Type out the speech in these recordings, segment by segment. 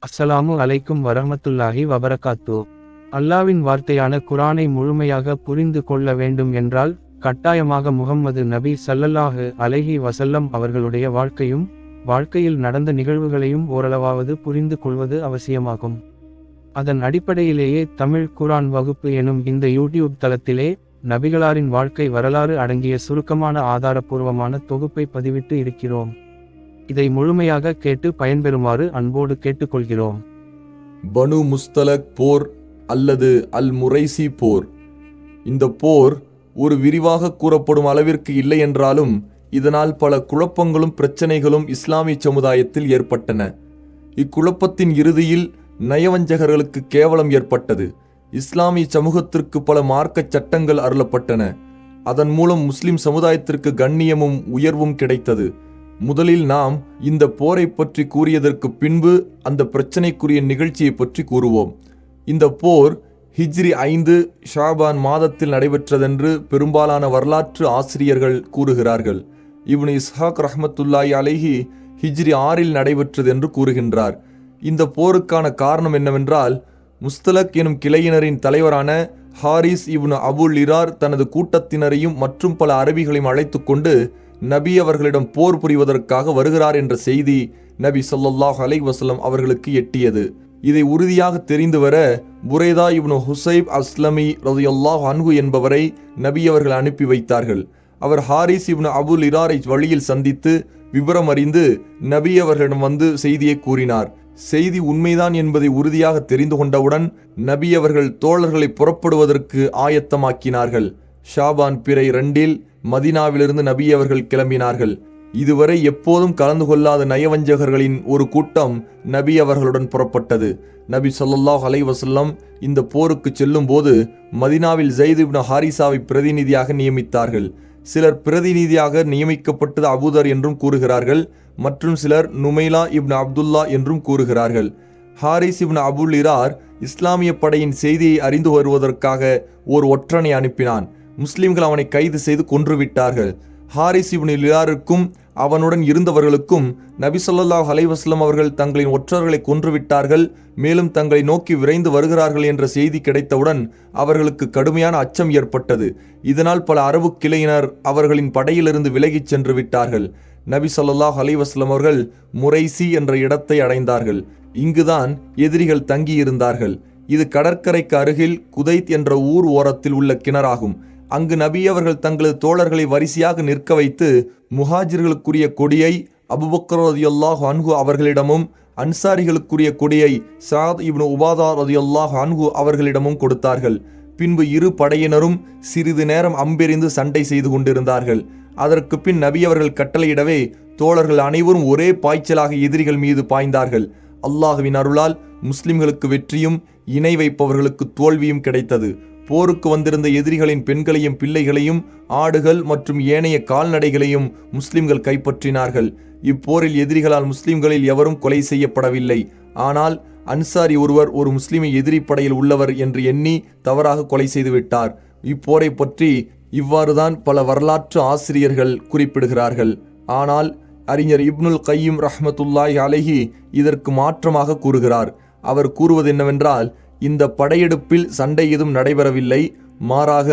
அஸ்ஸலாமு அலைக்கும் வரஹ்மத்துல்லாஹி வபரகாத்து. அல்லாவின் வார்த்தையான குரானை முழுமையாக புரிந்து கொள்ள வேண்டும் என்றால் கட்டாயமாக முஹம்மது நபி ஸல்லல்லாஹு அலைஹி வஸல்லம் அவர்களுடைய வாழ்க்கையில் நடந்த நிகழ்வுகளையும் ஓரளவாவது புரிந்து கொள்வது அவசியமாகும். அதன் அடிப்படையிலேயே தமிழ் குரான் வகுப்பு எனும் இந்த யூடியூப் தளத்திலே நபிகளாரின் வாழ்க்கை வரலாறு அடங்கிய சுருக்கமான ஆதாரபூர்வமான தொகுப்பை பதிவிட்டு இருக்கிறோம். இதை முழுமையாக கேட்டு பயன்பெறுமாறு அன்போடு கேட்டுக்கொள்கிறோம். பனு முஸ்தலக் போர் அல்லது அல் முரைசி போர். இந்த போர் ஒரு விரிவாக கூறப்படும் அளவிற்கு இல்லை என்றாலும் இதனால் பல குழப்பங்களும் பிரச்சனைகளும் இஸ்லாமிய சமுதாயத்தில் ஏற்பட்டன. இக்குழப்பத்தின் இறுதியில் நயவஞ்சகர்களுக்கு கேவலம் ஏற்பட்டது. இஸ்லாமிய சமூகத்திற்கு பல மார்க்க சட்டங்கள் அருளப்பட்டன. அதன் மூலம் முஸ்லிம் சமுதாயத்திற்கு கண்ணியமும் உயர்வும் கிடைத்தது. முதலில் நாம் இந்த போரை பற்றி கூறியதற்கு பின்பு அந்த பிரச்சனைக்குரிய நிகழ்ச்சியை பற்றி கூறுவோம். இந்த போர் ஹிஜ்ரி 5 ஷாபான் மாதத்தில் நடைபெற்றதென்று பெரும்பாலான வரலாற்று ஆசிரியர்கள் கூறுகிறார்கள். இப்னு இஸ்ஹாக் ரஹ்மத்துல்லாஹி அலைஹி ஹிஜ்ரி 6 நடைபெற்றது என்று கூறுகின்றார். இந்த போருக்கான காரணம் என்னவென்றால், முஸ்தலக் எனும் கிளையினரின் தலைவரான ஹாரிஸ் இப்னு அபுல் இரார் தனது கூட்டத்தினரையும் மற்றும் பல அரபிகளையும் அழைத்து கொண்டு நபி அவர்களிடம் போர் புரிவதற்காக வருகிறார் என்ற செய்தி நபி ஸல்லல்லாஹு அலைஹி வஸல்லம் அவர்களுக்கு எட்டியது. இதை உறுதியாக தெரிந்து வர புரைதா இப்னு ஹுசைப் அஸ்லமி ரலியல்லாஹு அன்ஹு என்பவரை நபி அவர்கள் அனுப்பி வைத்தார்கள். அவர் ஹாரிஸ் இப்னு அபுல் இராரை வழியில் சந்தித்து விவரம் அறிந்து நபி அவர்களிடம் வந்து செய்தியை கூறினார். செய்தி உண்மைதான் என்பதை உறுதியாக தெரிந்து கொண்டவுடன் நபி அவர்கள் தோழர்களை புறப்படுவதற்கு ஆயத்தமாக்கினார்கள். ஷாபான் பிறை 2 மதீனாவிலிருந்து நபி அவர்கள் கிளம்பினார்கள். இதுவரை எப்போதும் கலந்து கொள்ளாத நயவஞ்சகர்களின் ஒரு கூட்டம் நபி அவர்களுடன் புறப்பட்டது. நபி ஸல்லல்லாஹு அலைஹி வஸல்லம் இந்த போருக்கு செல்லும் போது மதீனாவில் ஸைத் இப்னு ஹாரிசாவை பிரதிநிதியாக நியமித்தார்கள். சிலர் பிரதிநிதியாக நியமிக்கப்பட்டது அபூதர் என்றும் கூறுகிறார்கள். மற்றும் சிலர் நுமைலா இப்னு அப்துல்லா என்றும் கூறுகிறார்கள். ஹாரிஸ் இப்னு அபுல் இரார் இஸ்லாமிய படையின் செய்தியை அறிந்து வருவதற்காக ஒரு ஒற்றனை அனுப்பினான். முஸ்லிம்கள் அவனை கைது செய்து கொன்றுவிட்டார்கள். ஹாரிஸ் இப்னு இராருக்கும் அவனுடன் இருந்தவர்களுக்கும் நபி ஸல்லல்லாஹு அலைஹி வஸல்லம் அவர்கள் தங்களின் ஒற்றர்களை கொன்றுவிட்டார்கள், மேலும் தங்களை நோக்கி விரைந்து வருகிறார்கள் என்ற செய்தி கிடைத்தவுடன் அவர்களுக்கு கடுமையான அச்சம் ஏற்பட்டது. இதனால் பல அரபு கிளையினர் அவர்களின் படையிலிருந்து விலகிச் சென்று விட்டார்கள். நபி ஸல்லல்லாஹு அலைஹி வஸல்லம் அவர்கள் முரைசி என்ற இடத்தை அடைந்தார்கள். இங்குதான் எதிரிகள் தங்கியிருந்தார்கள். இது கடற்கரைக்கு அருகில் குதைத் என்ற ஊர் ஓரத்தில் உள்ள கிணறாகும். அங்கு நபி அவர்கள் தங்களது தோழர்களை வரிசையாக நிற்க வைத்து முஹாஜிர்களுக்குரிய கொடியை அபூபக்கர் ரலியல்லாஹு அன்ஹு அவர்களிடமும் அன்சாரிகளுக்குரிய கொடியை ஸஅத் இப்னு உபாதா ரலியல்லாஹு அன்ஹு அவர்களிடமும் கொடுத்தார்கள். பின்பு இரு படையினரும் சிறிது நேரம் அம்பெறிந்து சண்டை செய்து கொண்டிருந்தார்கள். அதற்கு பின் நபி அவர்கள் கட்டளையிடவே தோழர்கள் அனைவரும் ஒரே பாய்ச்சலாக எதிரிகள் மீது பாய்ந்தார்கள். அல்லாஹ்வின் அருளால் முஸ்லிம்களுக்கு வெற்றியும் இணை வைப்பவர்களுக்கு தோல்வியும் கிடைத்தது. போருக்கு வந்திருந்த எதிரிகளின் பெண்களையும் பிள்ளைகளையும் ஆடுகள் மற்றும் ஏனைய கால்நடைகளையும் முஸ்லிம்கள் கைப்பற்றினார்கள். இப்போரில் எதிரிகளால் முஸ்லிம்களில் எவரும் கொலை செய்யப்படவில்லை. ஆனால் அன்சாரி ஒருவர் ஒரு முஸ்லிமை எதிரி படையில் உள்ளவர் என்று எண்ணி தவறாக கொலை செய்துவிட்டார். இப்போரை பற்றி இவ்வாறுதான் பல வரலாற்று ஆசிரியர்கள் குறிப்பிடுகிறார்கள். ஆனால் அறிஞர் இப்னுல் கையிம் ரஹ்மத்துல்லாஹி அலைஹி இதற்கு மாற்றமாக கூறுகிறார். அவர் கூறுவது என்னவென்றால், இந்த படையெடுப்பில் சண்டை எதுவும் நடைபெறவில்லை. மாறாக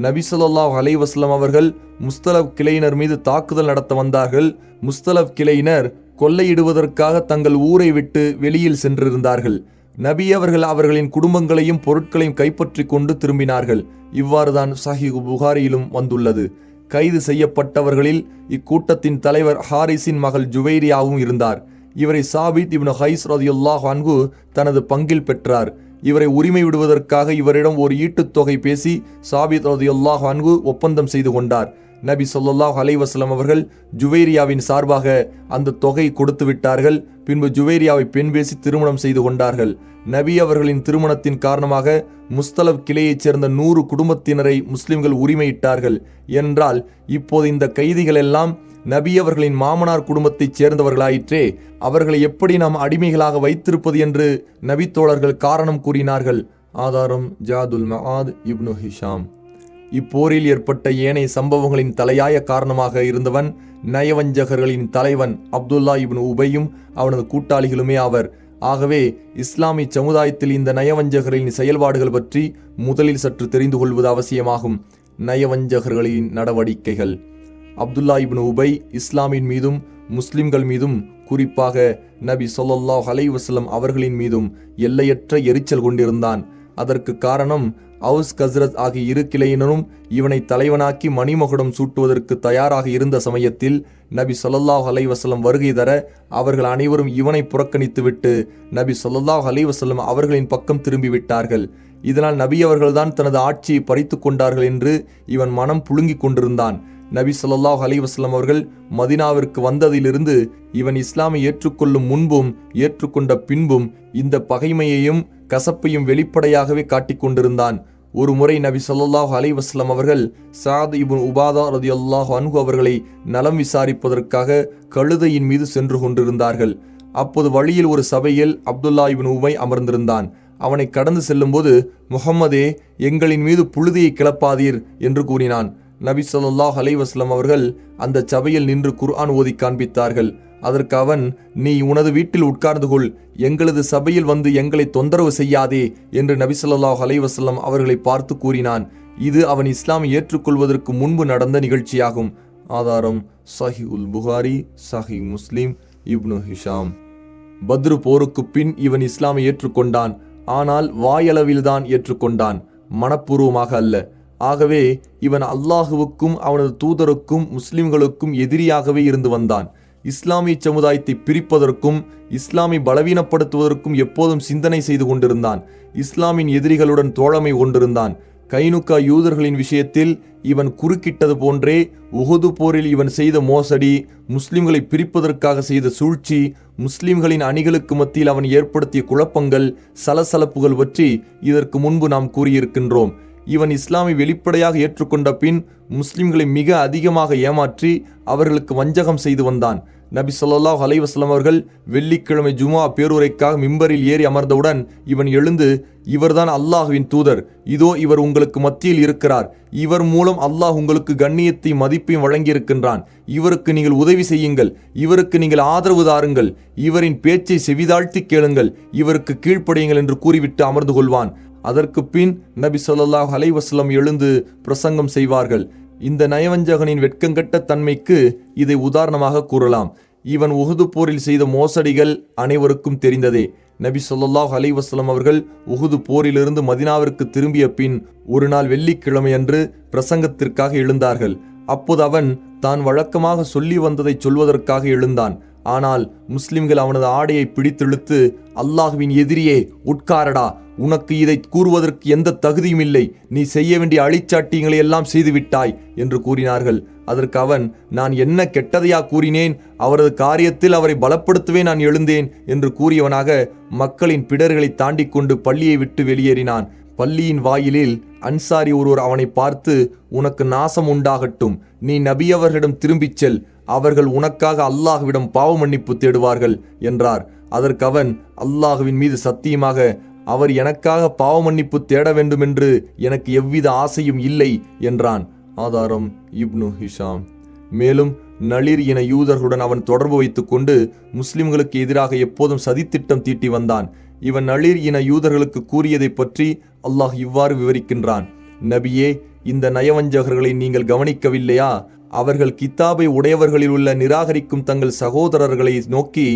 நபி ஸல்லல்லாஹு அலைஹி வஸல்லம் அவர்கள் முஸ்தலப் கிளையினர் மீது தாக்குதல் நடத்த வந்தார்கள். முஸ்தலப் கிளையினர் கொள்ளையிடுவதற்காக தங்கள் ஊரை விட்டு வெளியில் சென்றிருந்தார்கள். நபி அவர்கள் அவர்களின் குடும்பங்களையும் பொருட்களையும் கைப்பற்றி கொண்டு திரும்பினார்கள். இவ்வாறுதான் சஹீஹ் புகாரியிலும் வந்துள்ளது. கைது செய்யப்பட்டவர்களில் இக்கூட்டத்தின் தலைவர் ஹாரிஸின் மகள் ஜுவைரியாவும் இருந்தார். இவரை சாபித் இப்னு கைஸ் ரலியல்லாஹு அன்ஹு தனது பங்கில் பெற்றார். இவரை உரிமை விடுவதற்காக இவரிடம் ஒரு ஈட்டுத்தொகை பேசி சாபித் ரலியல்லாஹு அன்ஹு ஒப்பந்தம் செய்து கொண்டார். நபி ஸல்லல்லாஹு அலைஹி வஸல்லம் அவர்கள் ஜுவைரியாவின் சார்பாக அந்த தொகை கொடுத்து விட்டார்கள். பின்பு ஜுவைரியாவை பெண் பேசி திருமணம் செய்து கொண்டார்கள். நபி அவர்களின் திருமணத்தின் காரணமாக முஸ்தலப் கிளையைச் சேர்ந்த 100 குடும்பத்தினரை முஸ்லிம்கள் உரிமையிட்டார்கள். என்றால் இப்போது இந்த கைதிகள் எல்லாம் நபி அவர்களின் மாமனார் குடும்பத்தைச் சேர்ந்தவர்களாயிற்றே. அவர்களை எப்படி நாம் அடிமைகளாக வைத்திருப்பது என்று நபி தோழர்கள் காரணம் கூறினார்கள். ஆதாரம் ஜாதுல் மஆத் இப்னு ஹிஷாம். இப்போரில் ஏற்பட்ட ஏனைய சம்பவங்களின் தலையாய காரணமாக இருந்தவன் நயவஞ்சகர்களின் தலைவன் அப்துல்லா இப்னு உபையும் அவனது கூட்டாளிகளுமே ஆவர். ஆகவே இஸ்லாமிய சமுதாயத்தில் இந்த நயவஞ்சகர்களின் செயல்பாடுகள் பற்றி முதலில் சற்று தெரிந்து கொள்வது அவசியமாகும். நயவஞ்சகர்களின் நடவடிக்கைகள். அப்துல்லா இப்னு உபை இஸ்லாமின் மீதும் முஸ்லிம்கள் மீதும், குறிப்பாக நபி ஸல்லல்லாஹு அலைஹி வஸல்லம் அவர்களின் மீதும் எல்லையற்ற எரிச்சல் கொண்டிருந்தான். அதற்கு காரணம், அவுஸ் கஸ்ரத் ஆகிய இரு கிளையினரும் இவனை தலைவனாக்கி மணிமகுடம் சூட்டுவதற்கு தயாராக இருந்த சமயத்தில் நபி ஸல்லல்லாஹு அலைஹி வஸல்லம் வருகை தர அவர்கள் அனைவரும் இவனை புறக்கணித்துவிட்டு நபி ஸல்லல்லாஹு அலைஹி வஸல்லம் அவர்களின் பக்கம் திரும்பிவிட்டார்கள். இதனால் நபி அவர்கள்தான் தனது ஆட்சியை பறித்து கொண்டார்கள் என்று இவன் மனம் புழுங்கிக் கொண்டிருந்தான். நபி ஸல்லல்லாஹு அலைஹி வஸல்லம் அவர்கள் மதினாவிற்கு வந்ததிலிருந்து இவன் இஸ்லாமை ஏற்றுக்கொள்ளும் முன்பும் ஏற்றுக்கொண்ட பின்பும் இந்த பகைமையையும் கசப்பையும் வெளிப்படையாகவே காட்டிக் கொண்டிருந்தான். ஒரு முறை நபி ஸல்லல்லாஹு அலைஹி வஸல்லம் அவர்கள் சஅத் இப்னு உபாதா ரலியல்லாஹு அன்ஹு அவர்களை நலம் விசாரிப்பதற்காக கழுதையின் மீது சென்று கொண்டிருந்தார்கள். அப்போது வழியில் ஒரு சபையில் அப்துல்லா இப்னு உபை அமர்ந்திருந்தான். அவனை கடந்து செல்லும்போது, முஹம்மதே, எங்களின் மீது புழுதியை கிளப்பாதீர் என்று கூறினான். நபி ஸல்லல்லாஹு அலைஹி வஸல்லம் அவர்கள் அந்த சபையில் நின்று குர்ஆன் ஓதி காண்பித்தார்கள். அதற்கு அவன், நீ உனது வீட்டில் உட்கார்ந்து கொள், எங்களது சபையில் வந்து எங்களை தொந்தரவு செய்யாதே என்று நபி ஸல்லல்லாஹு அலைஹி வஸல்லம் அவர்களை பார்த்து கூறினான். இது அவன் இஸ்லாமை ஏற்றுக்கொள்வதற்கு முன்பு நடந்த நிகழ்ச்சியாகும். ஆதாரம் சஹீஹுல் புகாரி, சஹீஹ் முஸ்லிம், இப்னு ஹிஷாம். பத்ரு போருக்கு பின் இவன் இஸ்லாமை ஏற்றுக்கொண்டான். ஆனால் வாயளவில்தான் ஏற்றுக்கொண்டான், மனப்பூர்வமாக அல்ல. ஆகவே இவன் அல்லாஹுவுக்கும் அவனது தூதருக்கும் முஸ்லிம்களுக்கும் எதிரியாகவே இருந்து வந்தான். இஸ்லாமிய சமுதாயத்தை பிரிப்பதற்கும் இஸ்லாமை பலவீனப்படுத்துவதற்கும் எப்போதும் சிந்தனை செய்து கொண்டிருந்தான். இஸ்லாமின் எதிரிகளுடன் தோழமை கொண்டிருந்தான். கைனுக்கா யூதர்களின் விஷயத்தில் இவன் குறுக்கிட்டது போன்றே உஹது போரில் இவன் செய்த மோசடி, முஸ்லிம்களை பிரிப்பதற்காக செய்த சூழ்ச்சி, முஸ்லிம்களின் அணிகளுக்கு மத்தியில் அவன் ஏற்படுத்திய குழப்பங்கள், சலசலப்புகள் பற்றி இதற்கு முன்பு நாம் கூறியிருக்கின்றோம். இவன் இஸ்லாமை வெளிப்படையாக ஏற்றுக்கொண்ட பின் முஸ்லிம்களை மிக அதிகமாக ஏமாற்றி அவர்களுக்கு வஞ்சகம் செய்து வந்தான். நபி ஸல்லல்லாஹு அலைஹி வஸல்லம் அவர்கள் வெள்ளிக்கிழமை ஜுமா பேருரைக்காக மிம்பரில் ஏறி அமர்ந்தவுடன் இவன் எழுந்து, இவர்தான் அல்லாஹுவின் தூதர், இதோ இவர் உங்களுக்கு மத்தியில் இருக்கிறார், இவர் மூலம் அல்லாஹ் உங்களுக்கு கண்ணியத்தையும் மதிப்பையும் வழங்கியிருக்கின்றான், இவருக்கு நீங்கள் உதவி செய்யுங்கள், இவருக்கு நீங்கள் ஆதரவு தாருங்கள், இவரின் பேச்சை செவிதாழ்த்தி கேளுங்கள், இவருக்கு கீழ்ப்படியுங்கள் என்று கூறிவிட்டு அமர்ந்து கொள்வான். அதற்கு பின் நபி ஸல்லல்லாஹு அலைஹி வஸல்லம் எழுந்து பிரசங்கம் செய்வார்கள். இந்த நயவஞ்சகனின் வெட்கங்கெட்ட தன்மைக்கு இதை உதாரணமாக கூறலாம். இவன் உஹது போரில் செய்த மோசடிகள் அனைவருக்கும் தெரிந்ததே. நபி ஸல்லல்லாஹு அலைஹி வஸல்லம் அவர்கள் உஹது போரிலிருந்து மதினாவிற்கு திரும்பிய பின் ஒரு நாள் வெள்ளிக்கிழமையன்று பிரசங்கத்திற்காக எழுந்தார்கள். அப்போது அவன் தான் வழக்கமாக சொல்லி வந்ததை சொல்வதற்காக எழுந்தான். ஆனால் முஸ்லிம்கள் அவனது ஆடையை பிடித்திழுத்து, அல்லாஹுவின் எதிரியே, உட்காரடா, உனக்கு இதை கூறுவதற்கு எந்த தகுதியும் இல்லை, நீ செய்ய வேண்டிய அழிச்சாட்டியங்களை எல்லாம் செய்துவிட்டாய் என்று கூறினார்கள். அதற்கு அவன், நான் என்ன கெட்டதையா கூறினேன், அவரது காரியத்தில் அவரை பலப்படுத்தவே நான் எழுந்தேன் என்று கூறியவனாக மக்களின் பிடர்களை தாண்டி கொண்டு பள்ளியை விட்டு வெளியேறினான். பள்ளியின் வாயிலில் அன்சாரி ஒருவர் அவனை பார்த்து, உனக்கு நாசம் உண்டாகட்டும், நீ நபியவர்களிடம் திரும்பிச் செல், அவர்கள் உனக்காக அல்லாஹ்விடம் பாவ மன்னிப்பு தேடுவார்கள் என்றார். அதற்கு அவன், அல்லாஹுவின் மீது சத்தியமாக அவர் எனக்காக பாவ மன்னிப்பு தேட வேண்டுமென்று எனக்கு எவ்வித ஆசையும் இல்லை என்றான். ஆதாரம் இப்னு ஹிஷாம். மேலும் நளிர் இன யூதர்களுடன் அவன் தொடர்பு வைத்துக் கொண்டு முஸ்லிம்களுக்கு எதிராக எப்போதும் சதித்திட்டம் தீட்டி வந்தான். இவன் நளிர் இன யூதர்களுக்கு கூறியதை பற்றி அல்லாஹ் இவ்வாறு விவரிக்கின்றான். நபியே, இந்த நயவஞ்சகர்களை நீங்கள் கவனிக்கவில்லையா? அவர்கள் கித்தாபை உடையவர்களில் உள்ள நிராகரிக்கும் தங்கள் சகோதரர்களை நோக்கி,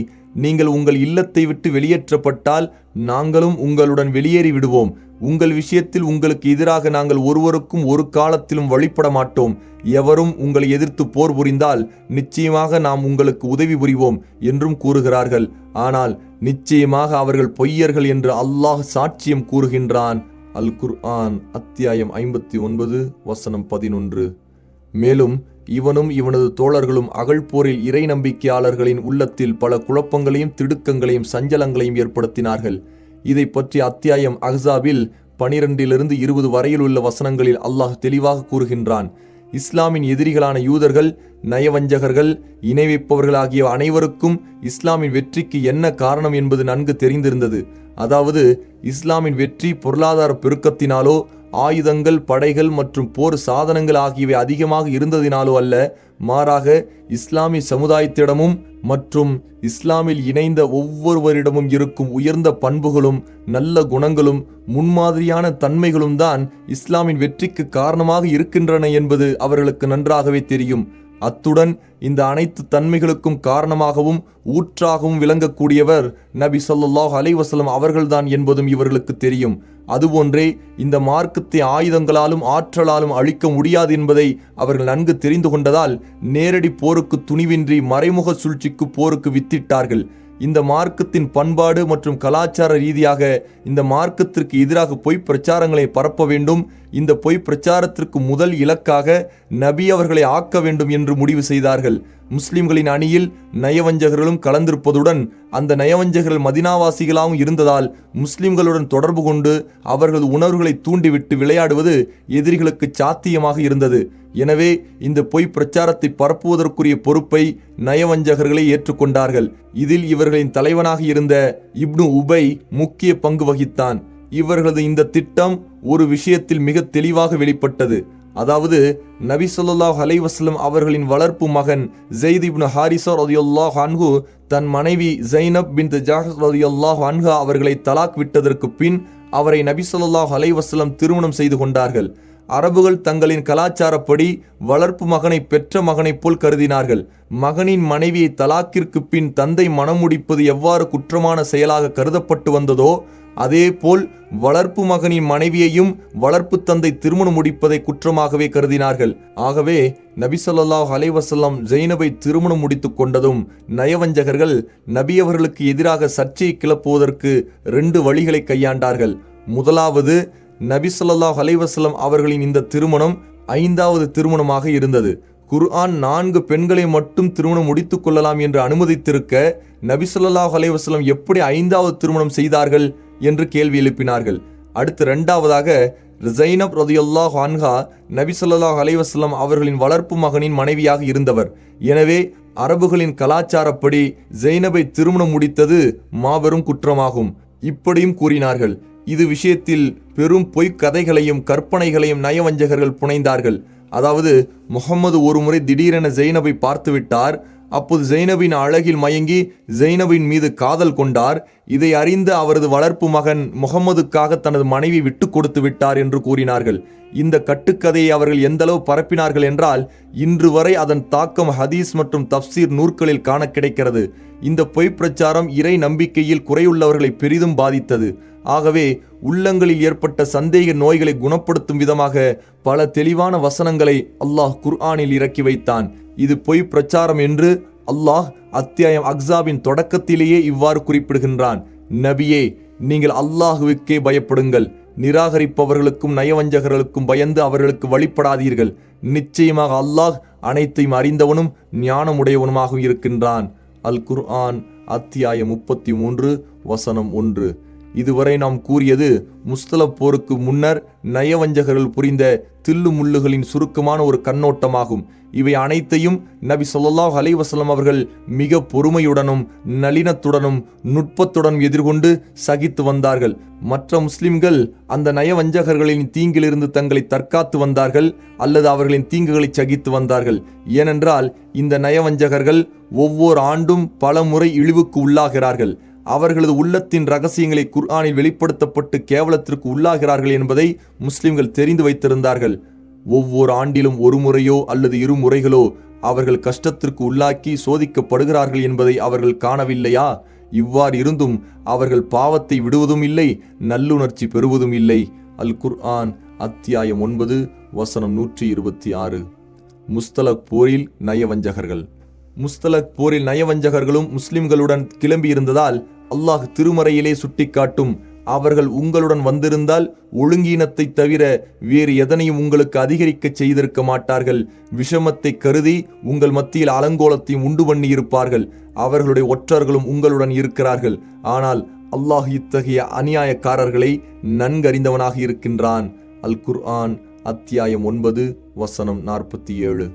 நீங்கள் உங்கள் இல்லத்தை விட்டு வெளியேற்றப்பட்டால் நாங்களும் உங்களுடன் வெளியேறி விடுவோம், உங்கள் விஷயத்தில் உங்களுக்கு எதிராக நாங்கள் ஒருவருக்கும் ஒரு காலத்திலும் வழிபட மாட்டோம், எவரும் உங்களை எதிர்த்து போர் புரிந்தால் நிச்சயமாக நாம் உங்களுக்கு உதவி புரிவோம் என்றும் கூறுகிறார்கள். ஆனால் நிச்சயமாக அவர்கள் பொய்யர்கள் என்று அல்லாஹ் சாட்சியம் கூறுகின்றான். அல் குர்ஆன் அத்தியாயம் 59 வசனம் 11. மேலும் இவனும் இவனது தோழர்களும் அகழ்போரில் இறை நம்பிக்கையாளர்களின் உள்ளத்தில் பல குழப்பங்களையும் திடுக்கங்களையும் சஞ்சலங்களையும் ஏற்படுத்தினார்கள். இதை பற்றி அத்தியாயம் அஹ்ஸாபில் 12-20 வரையில் உள்ள வசனங்களில் அல்லாஹ் தெளிவாக கூறுகின்றான். இஸ்லாமின் எதிரிகளான யூதர்கள், நயவஞ்சகர்கள், இணை வைப்பவர்கள் ஆகிய அனைவருக்கும் இஸ்லாமின் வெற்றிக்கு என்ன காரணம் என்பது நன்கு தெரிந்திருந்தது. அதாவது இஸ்லாமின் வெற்றி பொருளாதார பெருக்கத்தினாலோ ஆயுதங்கள், படைகள் மற்றும் போர் சாதனங்கள் ஆகியவை அதிகமாக இருந்ததினாலோ அல்ல, மாறாக இஸ்லாமிய சமுதாயத்திடமும் மற்றும் இஸ்லாமில் இணைந்த ஒவ்வொருவரிடமும் இருக்கும் உயர்ந்த பண்புகளும் நல்ல குணங்களும் முன்மாதிரியான தன்மைகளும் தான் இஸ்லாமின் வெற்றிக்கு காரணமாக இருக்கின்றன என்பது அவர்களுக்கு நன்றாகவே தெரியும். அத்துடன் இந்த அனைத்து தன்மைகளுக்கும் காரணமாகவும் ஊற்றாகவும் விளங்கக்கூடியவர் நபி ஸல்லல்லாஹு அலைஹி வஸல்லம் அவர்கள்தான் என்பதும் இவர்களுக்கு தெரியும். அதுபோன்றே இந்த மார்க்கத்தை ஆயுதங்களாலும் ஆற்றலாலும் அழிக்க முடியாது என்பதை அவர்கள் நன்கு தெரிந்து கொண்டதால் நேரடி போருக்கு துணிவின்றி மறைமுக சூழ்ச்சிக்கு போருக்கு வித்திட்டார்கள். இந்த மார்க்கத்தின் பண்பாடு மற்றும் கலாச்சார ரீதியாக இந்த மார்க்கத்திற்கு எதிராக பொய் பிரச்சாரங்களை பரப்ப வேண்டும். இந்த பொய் பிரச்சாரத்திற்கு முதல் இலக்காக நபி அவர்களை ஆக்க வேண்டும் என்று முடிவு செய்தார்கள். முஸ்லிம்களின் அணியில் நயவஞ்சகர்களும் கலந்திருப்பதுடன் அந்த நயவஞ்சகர்கள் மதினாவாசிகளாகவும் இருந்ததால் முஸ்லிம்களுடன் தொடர்பு கொண்டு அவர்களது உணர்வுகளை தூண்டிவிட்டு விளையாடுவது எதிரிகளுக்கு சாத்தியமாக இருந்தது. எனவே இந்த பொய் பிரச்சாரத்தை பரப்புவதற்குரிய பொறுப்பை நயவஞ்சகர்களை ஏற்றுக்கொண்டார்கள். இதில் இவர்களின் தலைவனாக இருந்த இப்னு உபை முக்கிய பங்கு வகித்தான். இவர்களது இந்த திட்டம் ஒரு விஷயத்தில் மிக தெளிவாக வெளிப்பட்டது. அதாவது நபி ஸல்லல்லாஹு அலைஹி வஸல்லம் அவர்களின் வளர்ப்பு மகன் ஸைத் இப்னு ஹாரிஸா ரலியல்லாஹு அன்ஹு தன் மனைவி ஸைனப் பின்த் ஜஹஷ் ரலியல்லாஹு அன்ஹா அவர்களை தலாக் விட்டதற்கு பின் அவரை நபி ஸல்லல்லாஹு அலைஹி வஸல்லம் திருமணம் செய்து கொண்டார்கள். அரபுகள் தங்களின் கலாச்சாரப்படி வளர்ப்பு மகனை பெற்ற மகனைப் போல் கருதினார்கள். மகனின் மனைவியை தலாக்கிற்கு பின் தந்தை மனம் முடிப்பது எவ்வாறு குற்றமான செயலாக கருதப்பட்டு வந்ததோ அதேபோல் வளர்ப்பு மகனின் மனைவியையும் வளர்ப்பு தந்தை திருமணம் முடிப்பதை குற்றமாகவே கருதினார்கள். ஆகவே நபி ஸல்லல்லாஹு அலைஹி வஸல்லம் ஸைனபை திருமணம் முடித்து கொண்டதும் நயவஞ்சகர்கள் நபி அவர்களுக்கு எதிராக சர்ச்சையை கிளப்புவதற்கு 2 வழிகளை கையாண்டார்கள். முதலாவது, நபி ஸல்லல்லாஹு அலைஹி வஸல்லம் அவர்களின் இந்த திருமணம் 5வது திருமணமாக இருந்தது. குர்ஆன் 4 பெண்களை மட்டும் திருமணம் முடித்துக் கொள்ளலாம் என்று அனுமதித்திருக்க நபி ஸல்லல்லாஹு அலைஹி வஸல்லம் எப்படி 5வது திருமணம் செய்தார்கள் என்று கேள்வி எழுப்பினார்கள். அடுத்து 2வதாக, ஸைனப் ரலியல்லாஹு அன்ஹா நபி ஸல்லல்லாஹு அலைஹி வஸல்லம் அவர்களின் வளர்ப்பு மகனின் மனைவியாக இருந்தவர். எனவே அரபுகளின் கலாச்சாரப்படி ஸைனபை திருமணம் முடித்தது மாபெரும் குற்றமாகும். இப்படியும் கூறினார்கள். இது விஷயத்தில் பெரும் பொய்க் கதைகளையும் கற்பனைகளையும் நயவஞ்சகர்கள் புனைந்தார்கள். அதாவது, முஹம்மது ஒரு முறை திடீரென ஸைனபை பார்த்துவிட்டார். அப்போது ஸைனபின் அழகில் மயங்கி ஸைனபின் மீது காதல் கொண்டார். இதை அறிந்த அவரது வளர்ப்பு மகன் முஹம்மதுக்காக தனது மனைவி விட்டு கொடுத்து விட்டார் என்று கூறினார்கள். இந்த கட்டுக்கதையை அவர்கள் எந்தளவு பரப்பினார்கள் என்றால் இன்று வரை அதன் தாக்கம் ஹதீஸ் மற்றும் தஃப்சீர் நூற்களில் காண கிடைக்கிறது. இந்த பொய் பிரச்சாரம் இறை நம்பிக்கையில் குறையுள்ளவர்களை பெரிதும் பாதித்தது. ஆகவே உள்ளங்களில் ஏற்பட்ட சந்தேக நோய்களை குணப்படுத்தும் விதமாக பல தெளிவான வசனங்களை அல்லாஹ் குர்ஆனில் இறக்கி வைத்தான். இது பொய் பிரச்சாரம் என்று அல்லாஹ் அத்தியாயம் அஹ்ஸாபின் தொடக்கத்திலேயே இவ்வாறு குறிப்பிடுகின்றான். நபியே, நீங்கள் அல்லாஹுவுக்கே பயப்படுங்கள். நிராகரிப்பவர்களுக்கும் நயவஞ்சகர்களுக்கும் பயந்து அவர்களுக்கு வழிபடாதீர்கள். நிச்சயமாக அல்லாஹ் அனைத்தையும் அறிந்தவனும் ஞானமுடையவனுமாக இருக்கின்றான். அல் குர்ஆன் அத்தியாயம் 33 வசனம் 1. இதுவரை நாம் கூறியது முஸ்தலப் போருக்கு முன்னர் நயவஞ்சகர்கள் புரிந்த தில்லு முள்ளுகளின் சுருக்கமான ஒரு கண்ணோட்டமாகும். இவை அனைத்தையும் நபி ஸல்லல்லாஹு அலைஹி வஸல்லம் அவர்கள் மிக பொறுமையுடனும் நளினத்துடனும் நுட்பத்துடனும் எதிர்கொண்டு சகித்து வந்தார்கள். மற்ற முஸ்லிம்கள் அந்த நயவஞ்சகர்களின் தீங்கிலிருந்து தங்களை தற்காத்து வந்தார்கள் அல்லது அவர்களின் தீங்குகளை சகித்து வந்தார்கள். ஏனென்றால் இந்த நயவஞ்சகர்கள் ஒவ்வொரு ஆண்டும் பல முறை இழிவுக்கு உள்ளாகிறார்கள். அவர்களது உள்ளத்தின் ரகசியங்களை குர்ஆனில் வெளிப்படுத்தப்பட்டு கேவலத்திற்கு உள்ளாகிறார்கள் என்பதை முஸ்லிம்கள் தெரிந்து வைத்திருந்தார்கள். ஒவ்வொரு ஆண்டிலும் ஒரு முறையோ அல்லது 2 முறைகளோ அவர்கள் கஷ்டத்திற்கு உள்ளாக்கி சோதிக்கப்படுகிறார்கள் என்பதை அவர்கள் காணவில்லையா? இவ்வாறு இருந்தும் அவர்கள் பாவத்தை விடுவதும் இல்லை, நல்லுணர்ச்சி பெறுவதும் இல்லை. அல் குர்ஆன் அத்தியாயம் 9 வசனம் 126. முஸ்தலக் போரில் நயவஞ்சகர்கள். முஸ்தலக் போரில் நயவஞ்சகர்களும் முஸ்லிம்களுடன் கிளம்பியிருந்ததால் அல்லாஹ் திருமறையிலே சுட்டிக்காட்டும், அவர்கள் உங்களுடன் வந்திருந்தால் ஒழுங்கீனத்தை தவிர வேறு எதனையும் உங்களுக்கு அதிகரிக்க செய்திருக்க மாட்டார்கள். விஷமத்தை கருதி உங்கள் மத்தியில் அலங்கோலத்தையும் உண்டு பண்ணியிருப்பார்கள். அவர்களுடைய ஒற்றர்களும் உங்களுடன் இருக்கிறார்கள். ஆனால் அல்லாஹ் இத்தகைய அநியாயக்காரர்களை நன்கறிந்தவனாக இருக்கின்றான். அல் குர்ஆன் அத்தியாயம் 9 வசனம் 47.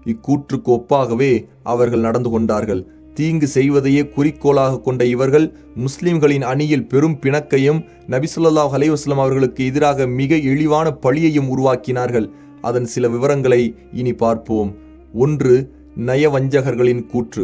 இக்கூற்றுக்கு ஒப்பாகவே அவர்கள் நடந்து கொண்டார்கள். தீங்கு செய்வதையே குறிக்கோளாக கொண்ட இவர்கள் முஸ்லிம்களின் அணியில் பெரும் பிணக்கையும் நபி ஸல்லல்லாஹு அலைஹி வஸல்லம் அவர்களுக்கு எதிராக மிக இழிவான பழியையும் உருவாக்கினார்கள். அதன் சில விவரங்களை இனி பார்ப்போம். 1. நயவஞ்சகர்களின் கூற்று.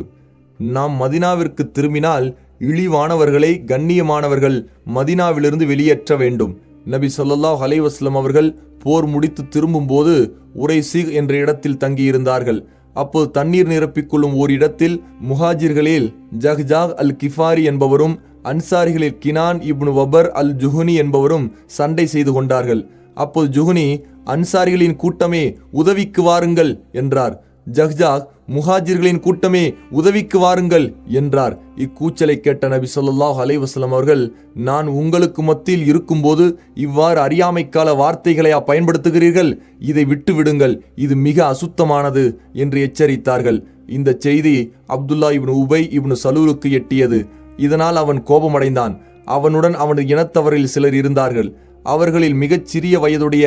நாம் மதினாவிற்கு திரும்பினால் இழிவானவர்களை கண்ணியமானவர்கள் மதினாவிலிருந்து வெளியேற்ற வேண்டும். நபி ஸல்லல்லாஹு அலைஹி வஸல்லம் அவர்கள் போர் முடித்து திரும்பும்போது உரைசிக் என்ற இடத்தில் தங்கியிருந்தார்கள். அப்போது தண்ணீர் நிரப்பிக்கொள்ளும் ஓர் இடத்தில் முஹாஜிர்களில் ஜஹ்ஜாக் அல் கிஃபாரி என்பவரும் அன்சாரிகளில் கினான் இப்னு வபர் அல் ஜுஹுனி என்பவரும் சண்டை செய்து கொண்டார்கள். அப்போது ஜுஹுனி, அன்சாரிகளின் கூட்டமே உதவிக்கு வாருங்கள் என்றார். ஜஹ்ஜாக், முஹாஜிர்களின் கூட்டமே உதவிக்கு வாருங்கள் என்றார். இக்கூச்சலை கேட்ட நபி ஸல்லல்லாஹு அலைஹி வஸல்லம் அவர்கள், நான் உங்களுக்கு மத்தியில் இருக்கும்போது இவ்வாறு அறியாமைக்கால வார்த்தைகளை பயன்படுத்துகிறீர்கள், இதை விட்டு விடுங்கள், இது மிக அசுத்தமானது என்று எச்சரித்தார்கள். இந்த செய்தி அப்துல்லா இப்னு உபை இப்னு சலூலுக்கு எட்டியது. இதனால் அவன் கோபமடைந்தான். அவனுடன் அவனது இனத்தவரில் சிலர் இருந்தார்கள். அவர்களில் மிகச் சிறிய வயதுடைய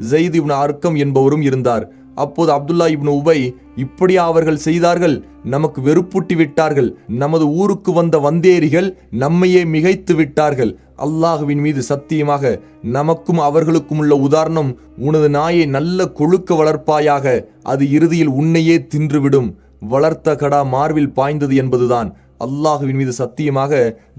ஸைத் இப்னு அர்கம் என்பவரும் இருந்தார். அப்போது அப்துல்லா இப்னு உபை, இப்படியா அவர்கள் செய்தார்கள்? நமக்கு வெறுப்பூட்டி விட்டார்கள். நமது ஊருக்கு வந்த வந்தேரிகள் நம்மையே மிகைத்து விட்டார்கள். அல்லாஹுவின் மீது சத்தியமாக நமக்கும் அவர்களுக்கும் உள்ள உதாரணம், உனது நாயை நல்ல கொழுக்க வளர்ப்பாயாக, அது இறுதியில் உன்னையே தின்றுவிடும். வளர்த்த கடா மார்பில் பாய்ந்தது என்பதுதான். அல்லாஹுவின் மீது சத்தியமாக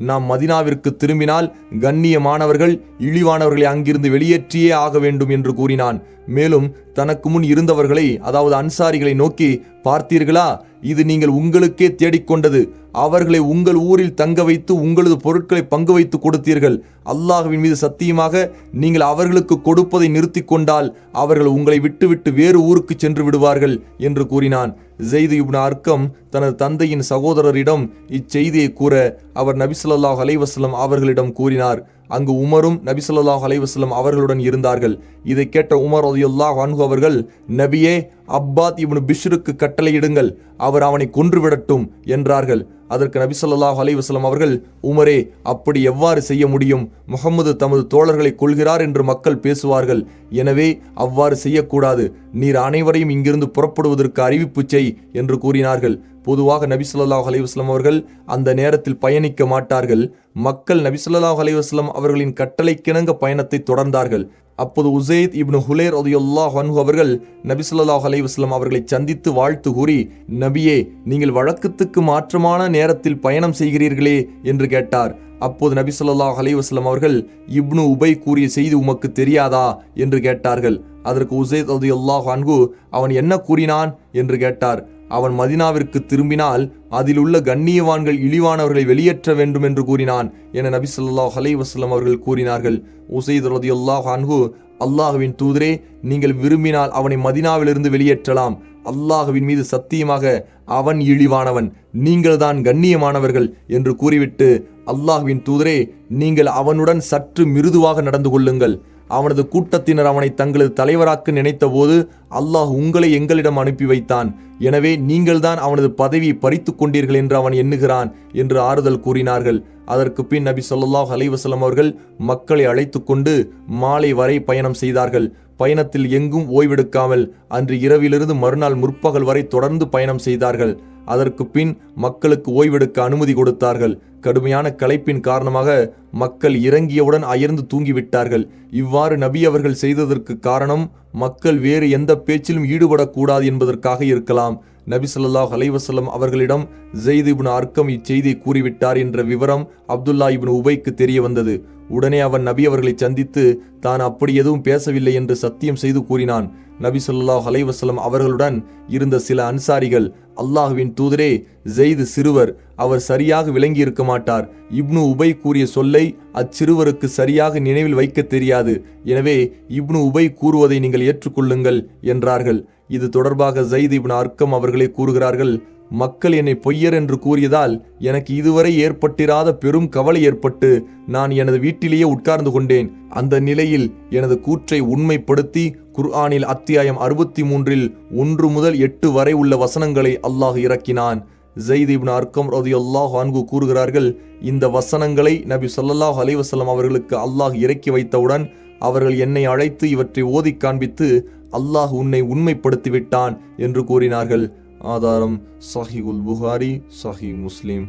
நாம் மதினாவிற்கு திரும்பினால் கண்ணியமானவர்கள் இழிவானவர்களை அங்கிருந்து வெளியேற்றியே ஆக வேண்டும் என்று கூறினான். மேலும் தனக்கு முன் இருந்தவர்களை, அதாவது அன்சாரிகளை நோக்கி, பார்த்தீர்களா, இது நீங்கள் உங்களுக்கே தேடிக்கொண்டது. அவர்களை உங்கள் ஊரில் தங்க வைத்து உங்களது பொருட்களை பங்கு வைத்து கொடுத்தீர்கள். அல்லாஹுவின் மீது சத்தியமாக நீங்கள் அவர்களுக்கு கொடுப்பதை நிறுத்தி கொண்டால் அவர்கள் உங்களை விட்டுவிட்டு வேறு ஊருக்கு சென்று விடுவார்கள் என்று கூறினான். ஸைத் இப்னு அர்கம் தனது தந்தையின் சகோதரரிடம் இச்செய்தியை கூற அவர் நபி ஸல்லல்லாஹு அலைஹி வஸல்லம் அவர்களிடம் கூறினார். அங்கு உமரும் நபி ஸல்லல்லாஹு அலைஹி வஸல்லம் அவர்களுடன் இருந்தார்கள். இதை கேட்ட உமர் ரலியல்லாஹு அன்ஹு அவர்கள், நபியே, அப்பாத் இப்னு பிஷ்ருக்கு கட்டளையிடுங்கள், அவர் அவனை கொன்றுவிடட்டும் என்றார்கள். அதற்கு நபி ஸல்லல்லாஹு அலைஹி வஸல்லம் அவர்கள், உமரே, அப்படி எவ்வாறு செய்ய முடியும்? முஹம்மது தமது தோழர்களை கொல்கிறார் என்று மக்கள் பேசுவார்கள். எனவே அவ்வாறு செய்யக்கூடாது. நீர் அனைவரையும் இங்கிருந்து புறப்படுவதற்கு அறிவிப்பு செய் என்று கூறினார்கள். பொதுவாக நபி ஸல்லல்லாஹு அலைஹி வஸல்லம் அவர்கள் அந்த நேரத்தில் பயணிக்க மாட்டார்கள். மக்கள் நபி ஸல்லல்லாஹு அலைஹி வஸல்லம் அவர்களின் கட்டளைக்கிணங்க பயணத்தை தொடர்ந்தார்கள். அப்போது உஸைத் இப்னு ஹுலைர் ரலியல்லாஹு அன்ஹு அவர்கள் நபி ஸல்லல்லாஹு அலைஹி வஸல்லம் அவர்களை சந்தித்து வாழ்த்து கூறி, நபியே, நீங்கள் வழக்கத்துக்கு மாற்றமான நேரத்தில் பயணம் செய்கிறீர்களே என்று கேட்டார். அப்போது நபி ஸல்லல்லாஹு அலைஹி வஸல்லம் அவர்கள், இப்னு உபை கூறிய செய்தி உமக்கு தெரியாதா என்று கேட்டார்கள். அதற்கு உஸைத் ரலியல்லாஹு அன்ஹு, அவன் என்ன கூறினான் என்று கேட்டார். அவன் மதினாவிற்கு திரும்பினால் அதில் உள்ள கண்ணியவான்கள் இழிவானவர்களை வெளியேற்ற வேண்டும் என்று கூறினான் என நபி ஸல்லல்லாஹு அலைஹி வஸல்லம் அவர்கள் கூறினார்கள். உஸைத் ரலியல்லாஹு அன்ஹு, அல்லாஹுவின் தூதரே, நீங்கள் விரும்பினால் அவனை மதினாவிலிருந்து வெளியேற்றலாம். அல்லாஹுவின் மீது சத்தியமாக அவன் இழிவானவன், நீங்கள்தான் கண்ணியமானவர்கள் என்று கூறிவிட்டு, அல்லாஹுவின் தூதரே, நீங்கள் அவனுடன் சற்று மிருதுவாக நடந்து கொள்ளுங்கள். அவனது கூட்டத்தினர் அவனை தங்களது தலைவராக்க நினைத்த போது அல்லாஹ் உங்களை எங்களிடம் அனுப்பி வைத்தான். எனவே நீங்கள்தான் அவனது பதவியை பறித்து கொண்டீர்கள் என்று அவன் எண்ணுகிறான் என்று ஆறுதல் கூறினார்கள். அதற்கு பின் நபி ஸல்லல்லாஹு அலைஹி வஸல்லம் அவர்கள் மக்களை அழைத்து கொண்டு மாலை வரை பயணம் செய்தார்கள். பயணத்தில் எங்கும் ஓய்வெடுக்காமல் அன்று இரவிலிருந்து மறுநாள் முற்பகல் வரை தொடர்ந்து பயணம் செய்தார்கள். அதற்கு பின் மக்களுக்கு ஓய்வெடுக்க அனுமதி கொடுத்தார்கள். கடுமையான களைப்பின் காரணமாக மக்கள் இறங்கியவுடன் அயர்ந்து தூங்கிவிட்டார்கள். இவ்வாறு நபி அவர்கள் செய்ததற்கு காரணம் மக்கள் வேறு எந்த பேச்சிலும் ஈடுபடக்கூடாது என்பதற்காக இருக்கலாம். நபி ஸல்லல்லாஹு அலைஹி வஸல்லம் அவர்களிடம் ஸைத் இப்னு அர்கம் இச்செய்தியை கூறிவிட்டார் என்ற விவரம் அப்துல்லா இப்னு உபைக்கு தெரிய வந்தது. உடனே அவன் நபி அவர்களை சந்தித்து தான் அப்படி எதுவும் பேசவில்லை என்று சத்தியம் செய்து கூறினான். நபி ஸல்லல்லாஹு அலைஹி வஸல்லம் அவர்களுடன் இருந்த சில அன்சாரிகள், அல்லாஹுவின் தூதரே, ஸைத் சிறுவர், அவர் சரியாக விளங்கி இருக்க மாட்டார். இப்னு உபை கூறிய சொல்லை அச்சிறுவருக்கு சரியாக நினைவில் வைக்க தெரியாது. எனவே இப்னு உபை கூறுவதை நீங்கள் ஏற்றுக்கொள்ளுங்கள் என்றார்கள். இது தொடர்பாக ஸைத் இப்னு அர்கம் அவர்களே கூறுகிறார்கள், மக்கள் என்னை பொய்யர் என்று கூறியதால் எனக்கு இதுவரை ஏற்பட்டிராத பெரும் கவலை ஏற்பட்டு நான் எனது வீட்டிலேயே உட்கார்ந்து கொண்டேன். அந்த நிலையில் எனது கூற்றை உண்மைப்படுத்தி குர்ஆனில் அத்தியாயம் 63 1 முதல் 8 வரை உள்ள வசனங்களை அல்லாஹ் இறக்கினான். ஸைத் இப்னு அர்கம் ரலியல்லாஹு அன்ஹு கூறுகிறார்கள், இந்த வசனங்களை நபி ஸல்லல்லாஹு அலைஹி வஸல்லம் அவர்களுக்கு அல்லாஹ் இறக்கி வைத்தவுடன் அவர்கள் என்னை அழைத்து இவற்றை ஓதி காண்பித்து, அல்லாஹ் உன்னை உண்மைப்படுத்திவிட்டான் என்று கூறினார்கள். ஆதாரம் சஹீஹுல் புகாரி, சஹீஹ் முஸ்லிம்.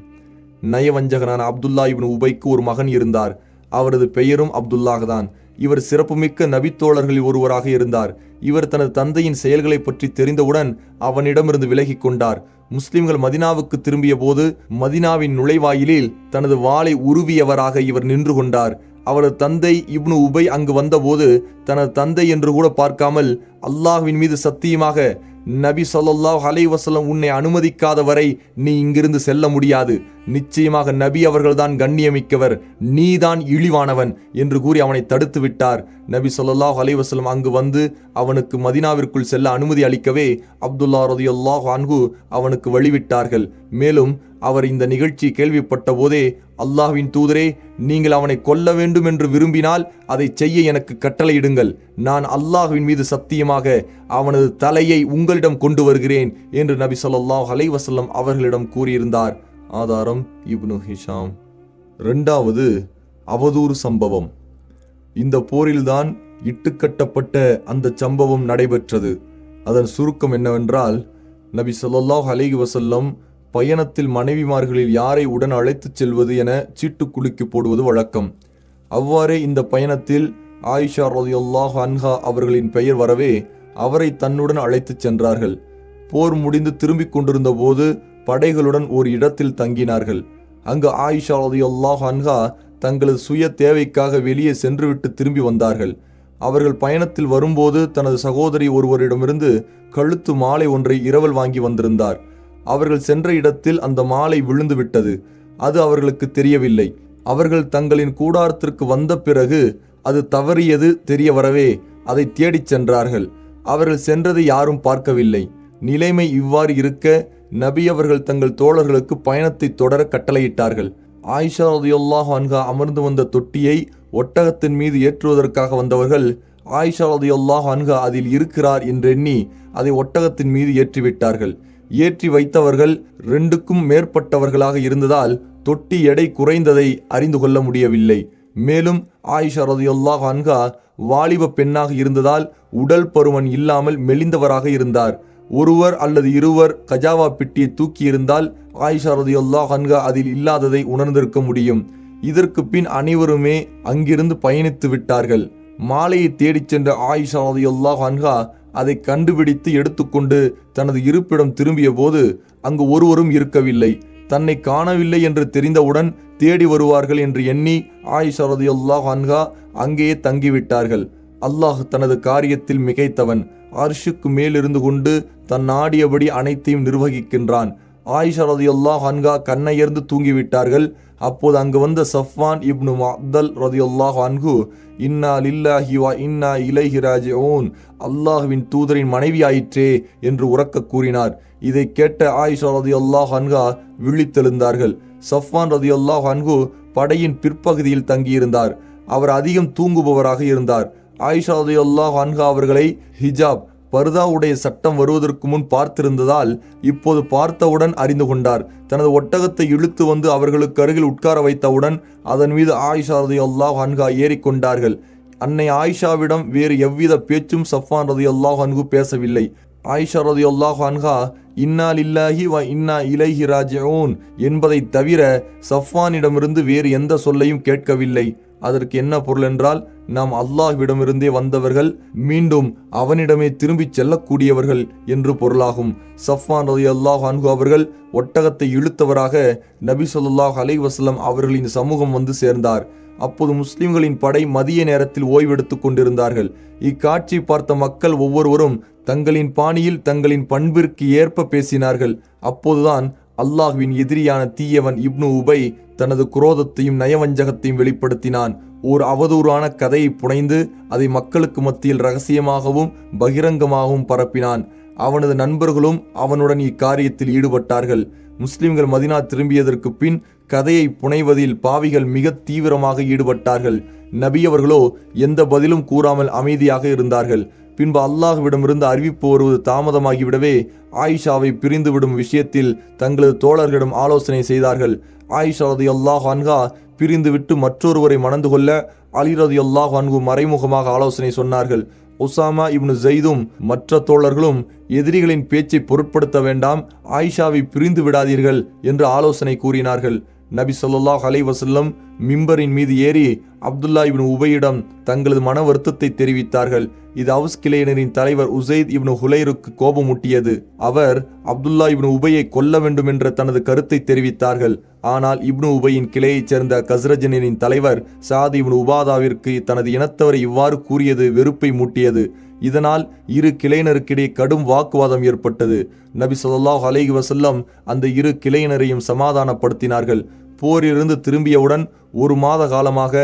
நயவஞ்சகனான அப்துல்லா இப்னு உபைக்கு ஒரு மகன் இருந்தார். அவரது பெயரும் அப்துல்லாஹ் தான். இவர் சிறப்புமிக்க நபித்தோழர்களில் ஒருவராக இருந்தார். இவர் தனது தந்தையின் செயல்களை பற்றி தெரிந்தவுடன் அவனிடமிருந்து விலகிக் கொண்டார். முஸ்லிம்கள் மதினாவுக்கு திரும்பிய போது மதினாவின் நுழைவாயிலில் தனது வாளை உருவியவராக இவர் நின்று கொண்டார். அவரது தந்தை இப்னு உபை அங்கு வந்தபோது தனது தந்தை என்று கூட பார்க்காமல், அல்லாஹ்வின் மீது சத்தியமாக நபி ஸல்லல்லாஹு அலைஹி வஸல்லம் உன்னை அனுமதிக்காத வரை நீ இங்கிருந்து செல்ல முடியாது. நிச்சயமாக நபி அவர்கள்தான் கண்ணியமிக்கவர், நீதான் இழிவானவன் என்று கூறி அவனை தடுத்து விட்டார். நபி ஸல்லல்லாஹு அலைஹி வஸல்லம் அங்கு வந்து அவனுக்கு மதினாவிற்குள் செல்ல அனுமதி அளிக்கவே அப்துல்லா ரலியல்லாஹு அன்ஹு அவனுக்கு வழிவிட்டார்கள். மேலும் அவர் இந்த நிகழ்ச்சி கேள்விப்பட்ட போதே, அல்லாஹ்வின் தூதரே, நீங்கள் அவனை கொல்ல வேண்டும் என்று விரும்பினால் அதை செய்ய எனக்கு கட்டளையிடுங்கள். நான் அல்லாஹ்வின் மீது சத்தியமாக அவனது தலையை உங்களிடம் கொண்டு வருகிறேன் என்று நபி ஸல்லல்லாஹு அலைஹி வஸல்லம் அவர்களிடம் கூறியிருந்தார். ஆதாரம் இப்னு ஹிஷாம். 2வது அவதூறு சம்பவம். இந்த போரில்தான் இட்டுக்கட்டப்பட்ட அந்த சம்பவம் நடைபெற்றது. அதன் சுருக்கம் என்னவென்றால், நபி ஸல்லல்லாஹு அலைஹி வஸல்லம் பயணத்தில் மனைவிமார்களில் யாரை உடன் அழைத்துச் செல்வது என சீட்டு குலுக்கி போடுவது வழக்கம். அவ்வாறே இந்த பயணத்தில் ஆயிஷா ரலியல்லாஹு அன்ஹா அவர்களின் பெயர் வரவே அவரை தன்னுடன் அழைத்துச் சென்றார்கள். போர் முடிந்து திரும்பிக் கொண்டிருந்த போது படைகளுடன் ஒரு இடத்தில் தங்கினார்கள். அங்கு ஆயிஷா ரலியல்லாஹு அன்ஹா தங்களது சுய தேவைக்காக வெளியே சென்றுவிட்டு திரும்பி வந்தார்கள். அவர்கள் பயணத்தில் வரும்போது தனது சகோதரி ஒருவரிடமிருந்து கழுத்து மாலை ஒன்றை இரவல் வாங்கி வந்திருந்தார். அவர்கள் சென்ற இடத்தில் அந்த மாலை விழுந்து விட்டது. அது அவர்களுக்கு தெரியவில்லை. அவர்கள் தங்களின் கூடாரத்திற்கு வந்த பிறகு அது தவறியது தெரிய வரவே அதை தேடிச் சென்றார்கள். அவர்கள் சென்றதை யாரும் பார்க்கவில்லை. நிலைமை இவ்வாறு இருக்க நபி அவர்கள் தங்கள் தோழர்களுக்கு பயணத்தை தொடர கட்டளையிட்டார்கள். ஆயிஷா ரலியல்லாஹு அன்ஹா அமர்ந்து வந்த தொட்டியை ஒட்டகத்தின் மீது ஏற்றுவதற்காக வந்தவர்கள் ஆயிஷா ரலியல்லாஹு அன்ஹா அதில் இருக்கிறார் என்றெண்ணி அதை ஒட்டகத்தின் மீது ஏற்றிவிட்டார்கள். ஏற்றி வைத்தவர்கள் 2க்கும் மேற்பட்டவர்களாக இருந்ததால் தொட்டி எடை குறைந்ததை அறிந்து கொள்ள முடியவில்லை. மேலும் ஆயிஷா ரலியல்லாஹு அன்ஹா வாலிப பெண்ணாக இருந்ததால் உடல் பருமன் இல்லாமல் மெலிந்தவராக இருந்தார். ஒருவர் அல்லது இருவர் கஜாவா பெட்டியை தூக்கியிருந்தால் ஆயிஷா ரலியல்லாஹு அன்ஹா அதில் இல்லாததை உணர்ந்திருக்க முடியும். இதற்கு பின் அனைவருமே அங்கிருந்து பயணித்து விட்டார்கள். மாலையை தேடிச் சென்ற ஆயிஷா ரலியல்லாஹு அன்ஹா அதை கண்டுபிடித்து எடுத்துக்கொண்டு தனது இருப்பிடம் திரும்பிய போது அங்கு ஒருவரும் இருக்கவில்லை. தன்னை காணவில்லை என்று தெரிந்தவுடன் தேடி வருவார்கள் என்று எண்ணி ஆயிஷா ரலியல்லாஹு அன்ஹா அங்கேயே தங்கிவிட்டார்கள். அல்லாஹ் தனது காரியத்தில் மிகைத்தவன். அர்ஷுக்கு மேலிருந்து கொண்டு தன் நாடியபடி அனைத்தையும் நிர்வகிக்கின்றான். ஆயிஷா ரலியல்லாஹு அன்ஹா கண்ணையர்ந்து தூங்கிவிட்டார்கள். அப்போது அங்கு வந்த சஃப்வான் இப்னு முஅத்தல் ரலியல்லாஹு அன்ஹு, இன்னா லில்லாஹி வ இன்னா இலைஹி ராஜிஊன், அல்லாஹ்வின் தூதரின் மனைவி ஆயிற்றே என்று உரக்க கூறினார். இதை கேட்ட ஆயிஷா ரலியல்லாஹு அன்ஹா விழித்தெழுந்தார்கள். சஃப்வான் ரலியல்லாஹு அன்ஹு படையின் பிற்பகுதியில் தங்கியிருந்தார். அவர் அதிகம் தூங்குபவராக இருந்தார். ஆயிஷா ரலியல்லாஹு அன்ஹா அவர்களை ஹிஜாப் பர்தாவுடைய சட்டம் வருவதற்கு முன் பார்த்திருந்ததால் இப்போது பார்த்தவுடன் அறிந்து கொண்டார். தனது ஒட்டகத்தை இழுத்து வந்து அவர்களுக்கு அருகில் உட்கார வைத்தவுடன் அதன் மீது ஆயிஷா ரலியல்லாஹு அன்ஹா ஏறிக்கொண்டார்கள். அன்னை ஆயிஷாவிடம் வேறு எவ்வித பேச்சும் சஃப்வான் ரலியல்லாஹு அன்ஹு பேசவில்லை. ஆயிஷா ரலியல்லாஹு அன்ஹா இன்னா லில்லாஹி வ இன்னா இலைஹி ராஜிஊன் என்பதை தவிர சஃப்வானிடமிருந்து வேறு எந்த சொல்லையும் கேட்கவில்லை. அதற்கு என்ன பொருள் என்றால், நாம் அல்லாஹ்விடமிருந்தே வந்தவர்கள், மீண்டும் அவனிடமே திரும்பிச் செல்லக்கூடியவர்கள் என்று பொருளாகும். சஃப்வான் ரலியல்லாஹு அன்ஹு அவர்கள் ஒட்டகத்தை இழுத்தவராக நபி ஸல்லல்லாஹு அலைஹி வஸல்லம் அவர்களின் சமூகம் வந்து சேர்ந்தார். அப்போது முஸ்லிம்களின் படை மதிய நேரத்தில் ஓய்வெடுத்துக் கொண்டிருந்தார்கள். இக்காட்சி பார்த்த மக்கள் ஒவ்வொருவரும் தங்களின் பாணியில் தங்களின் பண்பிற்கு ஏற்ப பேசினார்கள். அப்போதுதான் அல்லாஹ்வின் எதிரியான தீயவன் இப்னு உபை தனது குரோதத்தையும் நயவஞ்சகத்தையும் வெளிப்படுத்தினான். ஓர் அவதூறான கதையை புனைந்து அதை மக்களுக்கு மத்தியில் இரகசியமாகவும் பகிரங்கமாகவும் பரப்பினான். அவனது நண்பர்களும் அவனுடன் இக்காரியத்தில் ஈடுபட்டார்கள். முஸ்லிம்கள் மதினா திரும்பியதற்கு பின் கதையை புனைவதில் பாவிகள் மிக தீவிரமாக ஈடுபட்டார்கள். நபி அவர்களோ எந்த பதிலும் கூறாமல் அமைதியாக இருந்தார்கள். பின்பு அல்லாஹ்விடமிருந்து அறிவிப்பு வருவது தாமதமாகிவிடவே ஆயிஷாவை பிரிந்துவிடும் விஷயத்தில் தங்களது தோழர்களிடம் ஆலோசனை செய்தார்கள். ஆயிஷா ரலியல்லாஹு அன்ஹா பிரிந்துவிட்டு மற்றொருவரை மணந்து கொள்ள அலி ரலியல்லாஹு அன்ஹு மறைமுகமாக ஆலோசனை சொன்னார்கள். உசாமா இப்னு ஜெய்தும் மற்ற தோழர்களும் எதிரிகளின் பேச்சை பொருட்படுத்த வேண்டாம், ஆயிஷாவை பிரிந்து விடாதீர்கள் என்று ஆலோசனை கூறினார்கள். நபி ஸல்லல்லாஹு அலைஹி வஸல்லம் மிம்பரின் மீது ஏறி அப்துல்லா இப்னு உபையிடம் தங்களது மன வருத்தத்தை தெரிவித்தார்கள். இது அவுஸ் கிளையினரின் தலைவர் உசைத் இப்னு ஹுலைருக்கு கோபமூட்டியது. அவர் அப்துல்லா இப்னு உபையை கொல்ல வேண்டும் என்ற தனது கருத்தை தெரிவித்தார்கள். ஆனால் இப்னு உபையின் கிளையைச் சேர்ந்த கஸ்ரஜினின் தலைவர் சாத் இப்னு உபாதாவிற்கு தனது இனத்தவரை இவ்வாறு கூறியது வெறுப்பை மூட்டியது. இதனால் இரு கிளையினருக்கிடையே கடும் வாக்குவாதம் ஏற்பட்டது. நபி ஸல்லல்லாஹு அலைஹி வஸல்லம் அந்த இரு கிளையினரையும் சமாதானப்படுத்தினார்கள். போரிலிருந்து திரும்பியவுடன் 1 மாத காலமாக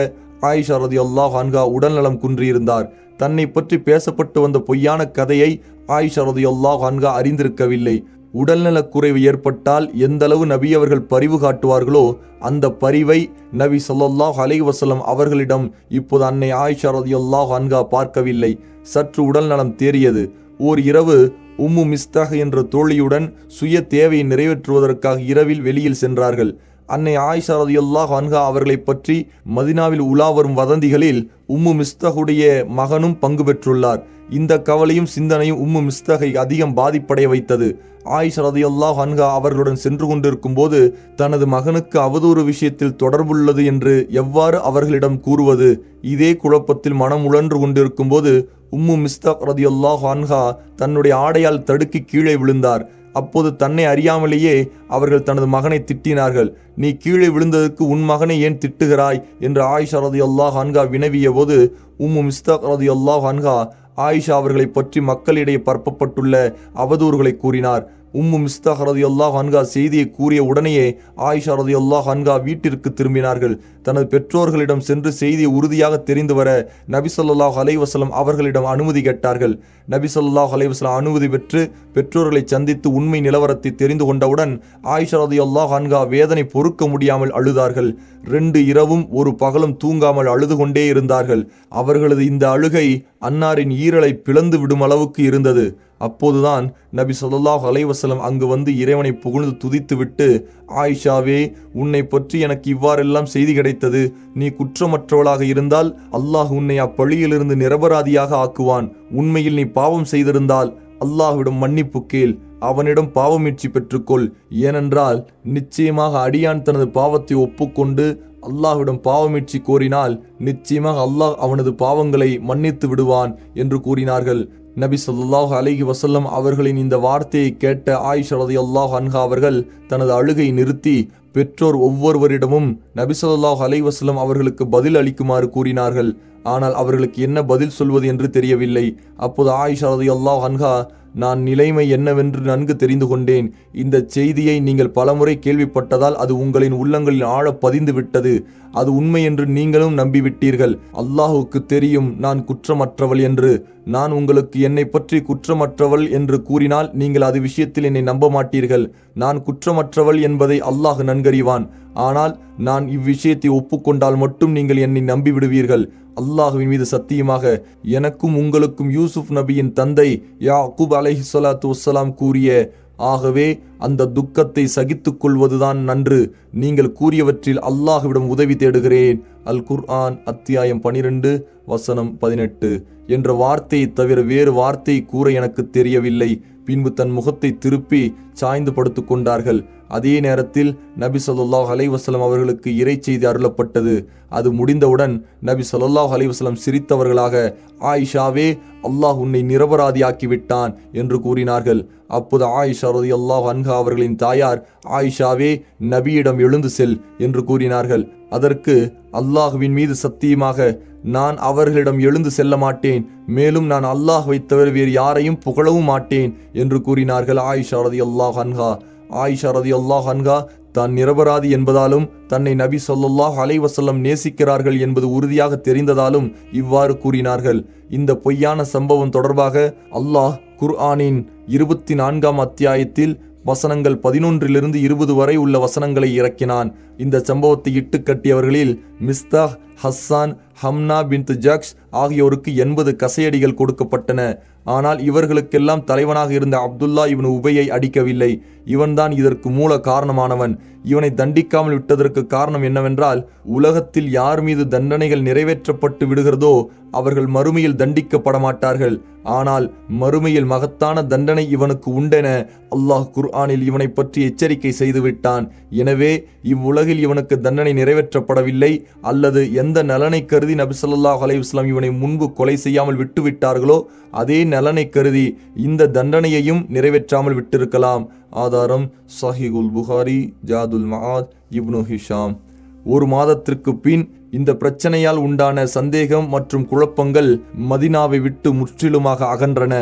ஆயிஷா ரலியல்லாஹு அன்ஹா உடல்நலம் குன்றியிருந்தார். தன்னை பற்றி பேசப்பட்டு வந்த பொய்யான கதையை ஆயிஷா ரலியல்லாஹு அன்ஹா அறிந்திருக்கவில்லை. உடல்நலக் குறைவு ஏற்பட்டால் எந்தளவு நபி அவர்கள் பரிவு காட்டுவார்களோ அந்த பரிவை நபி ஸல்லல்லாஹு அலைஹி வஸல்லம் அவர்களிடம் இப்போது அன்னை ஆயிஷா ரலியல்லாஹு அன்ஹா பார்க்கவில்லை. சற்று உடல்நலம் தேறியது. ஓர் இரவு உம்மு மிஸ்தாஹ் என்ற தோழியுடன் சுய தேவையை நிறைவேற்றுவதற்காக இரவில் வெளியில் சென்றார்கள். அன்னை ஆயிஷா ரலியல்லாஹு அன்ஹா அவர்களை பற்றி மதினாவில் உலாவரும் வதந்திகளில் உம்மு மிஸ்தாஹுடைய மகனும் பங்கு பெற்றுள்ளார். இந்த கவலையும் சிந்தனையும் உம்மு மிஸ்தாஹை அதிகம் பாதிப்படைய வைத்தது. ஆயிஷா ரலியல்லாஹு அன்ஹா அவர்களுடன் சென்று கொண்டிருக்கும் போது தனது மகனுக்கு அவதூறு விஷயத்தில் தொடர்புள்ளது என்று எவ்வாறு அவர்களிடம் கூறுவது? இதே குழப்பத்தில் மனம் உழன்று கொண்டிருக்கும் போது உம்மு மிஸ்தாஹ் ரலியல்லாஹு அன்ஹா தன்னுடைய ஆடையால் தடுக்கி கீழே விழுந்தார். அப்போது தன்னை அறியாமலேயே அவர்கள் தனது மகனை திட்டினார்கள். நீ கீழே விழுந்ததற்கு உன் மகனை ஏன் திட்டுகிறாய் என்று ஆயிஷா ரலியல்லாஹு அன்ஹா வினவிய போது உம்மு மிஸ்தாஹ் ரலியல்லாஹு அன்ஹா ஆயிஷா அவர்களை பற்றி மக்களிடையே பரப்பப்பட்டுள்ள அவதூறுகளை கூறினார். உம்மு மிஸ்தாஹ் ரலியல்லாஹு அன்ஹா செய்தியை கூறிய உடனேயே ஆயிஷா ரலியல்லாஹு அன்ஹா வீட்டிற்கு திரும்பினார்கள். தனது பெற்றோர்களிடம் சென்று செய்தியை உறுதியாக தெரிந்து வர நபி ஸல்லல்லாஹு அலைஹி வஸல்லம் அவர்களிடம் அனுமதி கேட்டார்கள். நபி ஸல்லல்லாஹு அலைஹி வஸல்லம் அனுமதி பெற்று பெற்றோர்களை சந்தித்து உண்மை நிலவரத்தை தெரிந்து கொண்டவுடன் ஆயிஷா ரலியல்லாஹு அன்ஹா வேதனை பொறுக்க முடியாமல் அழுதார்கள். 2 இரவும் 1 பகலும் தூங்காமல் அழுது கொண்டே இருந்தார்கள். அவர்களது இந்த அழுகை அன்னாரின் ஈரலை பிளந்து விடும் அளவுக்கு இருந்தது. அப்போதுதான் நபி ஸல்லல்லாஹு அலைஹி வஸல்லம் அங்கு வந்து இறைவனை புகழ்ந்து துதித்துவிட்டு, ஆயிஷாவே, உன்னை பற்றி எனக்கு இவ்வாறெல்லாம் செய்தி கிடைத்தது. நீ குற்றமற்றவளாக இருந்தால் அல்லாஹ் உன்னை அப்பழியிலிருந்து நிரபராதியாக ஆக்குவான். உண்மையில் நீ பாவம் செய்திருந்தால் அல்லாஹ்விடம் மன்னிப்பு கேள், அவனிடம் பாவமீட்சி பெற்றுக்கொள். ஏனென்றால் நிச்சயமாக அடியான் தனது பாவத்தை ஒப்புக்கொண்டு அல்லாஹ்விடம் பாவமீட்சி கோரினால் நிச்சயமாக அல்லாஹ் அவனது பாவங்களை மன்னித்து விடுவான் என்று கூறினார்கள். நபி ஸல்லல்லாஹு அலைஹி வஸல்லம் அவர்களின் இந்த வார்த்தையை கேட்ட ஆயிஷா ரலியல்லாஹு அன்ஹா அவர்கள் தனது அழுகை நிறுத்தி பெற்றோர் ஒவ்வொருவரிடமும் நபி ஸல்லல்லாஹு அலைஹி வஸல்லம் அவர்களுக்கு பதில் அளிக்குமாறு கூறினார்கள். ஆனால் அவர்களுக்கு என்ன பதில் சொல்வது என்று தெரியவில்லை. அப்போது ஆயிஷா ரலியல்லாஹு அன்ஹா, நான் நிலைமை என்னவென்று நன்கு தெரிந்து கொண்டேன். இந்த செய்தியை நீங்கள் பலமுறை கேள்விப்பட்டதால் அது உங்களின் உள்ளங்களில் ஆழ பதிந்து விட்டது. அது உண்மை என்று நீங்களும் நம்பிவிட்டீர்கள். அல்லாஹுக்கு தெரியும் நான் குற்றமற்றவள் என்று. நான் உங்களுக்கு என்னை பற்றி குற்றமற்றவள் என்று கூறினால் நீங்கள் அது விஷயத்தில் என்னை நம்ப மாட்டீர்கள். நான் குற்றமற்றவள் என்பதை அல்லாஹ் நன்கறிவான். ஆனால் நான் இவ்விஷயத்தை ஒப்புக்கொண்டால் மட்டும் நீங்கள் என்னை நம்பிவிடுவீர்கள். அல்லாஹுவின் மீது சத்தியமாக எனக்கும் உங்களுக்கும் யூசுப் நபியின் தந்தை யாக்கூப் அலைஹிஸ்ஸலாத்து வஸ்ஸலாம் கூறிய, ஆகவே அந்த துக்கத்தை சகித்துக் கொள்வதுதான் நன்று. நீங்கள் கூறியவற்றில் அல்லாஹ்விடம் உதவி தேடுகிறேன். அல் குர்ஆன் அத்தியாயம் 12 வசனம் 18 என்ற வார்த்தையை தவிர வேறு வார்த்தை கூற எனக்கு தெரியவில்லை. பின்பு தன் முகத்தை திருப்பி சாய்ந்து படுத்து கொண்டார்கள். அதே நேரத்தில் நபி ஸல்லல்லாஹு அலைஹி வஸல்லம் அவர்களுக்கு இறை செய்தி அருளப்பட்டது. அது முடிந்தவுடன் நபி ஸல்லல்லாஹு அலைஹி வஸல்லம் சிரித்தவர்களாக, ஆயிஷாவே, அல்லாஹ் உன்னை நிரபராதியாக்கி விட்டான் என்று கூறினார்கள். அப்போது ஆயிஷா ரலியல்லாஹு அன்ஹா அவர்களின் தாயார், ஆயிஷாவே, நபியிடம் எழுந்து செல் என்று கூறினார்கள். அதற்கு அல்லாஹுவின் மீது சத்தியமாக நான் அவர்களிடம் எழுந்து செல்ல மாட்டேன். மேலும் நான் அல்லாஹ்வை தவிர வேறு யாரையும் புகழவும் மாட்டேன் என்று கூறினார்கள் ஆயிஷா ரலியல்லாஹு அன்ஹா. ஆயிஷா ரலியல்லாஹு அன்ஹா தான் நிரபராதி என்பதாலும் தன்னை நபி ஸல்லல்லாஹு அலைஹி வஸல்லம் நேசிக்கிறார்கள் என்பது உறுதியாக தெரிந்ததாலும் இவ்வாறு கூறினார்கள். இந்த பொய்யான சம்பவம் தொடர்பாக அல்லாஹ் குர்ஆனின் 24ஆம் அத்தியாயத்தில் வசனங்கள் 11 to 20 வரை உள்ள வசனங்களை இறக்கினான். இந்த சம்பவத்தை இட்டு கட்டியவர்களில் மிஸ்தாஹ் ஹஸ்ஸான், ஹம்னா பின்த் ஜக்ஸ் ஆகியோருக்கு 80 கசையடிகள் கொடுக்கப்பட்டன. ஆனால் இவர்களுக்கெல்லாம் தலைவனாக இருந்த அப்துல்லா இப்னு உபையை அடிக்கவில்லை. இவன்தான் இதற்கு மூல காரணமானவன். இவனை தண்டிக்காமல் விட்டதற்கு காரணம் என்னவென்றால், உலகத்தில் யார் மீது தண்டனைகள் நிறைவேற்றப்பட்டு விடுகிறதோ அவர்கள் மறுமையில் தண்டிக்கப்பட மாட்டார்கள். ஆனால் மறுமையில் மகத்தான தண்டனை இவனுக்கு உண்டென அல்லாஹ் குர்ஆனில் இவனை பற்றி எச்சரிக்கை செய்துவிட்டான். எனவே இவ்வுலகில் இவனுக்கு தண்டனை நிறைவேற்றப்படவில்லை, அல்லது எந்த நலனை கருதி நபி ஸல்லல்லாஹு அலைஹி வஸல்லம் இவனை முன்பு கொலை செய்யாமல் விட்டுவிட்டார்களோ அதே நலனை கருதி இந்த தண்டனையையும் நிறைவேற்றாமல் விட்டிருக்கலாம். ஆதாரம் சஹீஹுல் புகாரி, ஜாதுல் மஆத், இப்னு ஹிஷாம். ஒரு மாதத்திற்கு பின் இந்த பிரச்சனையால் உண்டான சந்தேகம் மற்றும் குழப்பங்கள் மதினாவை விட்டு முற்றிலுமாக அகன்றன.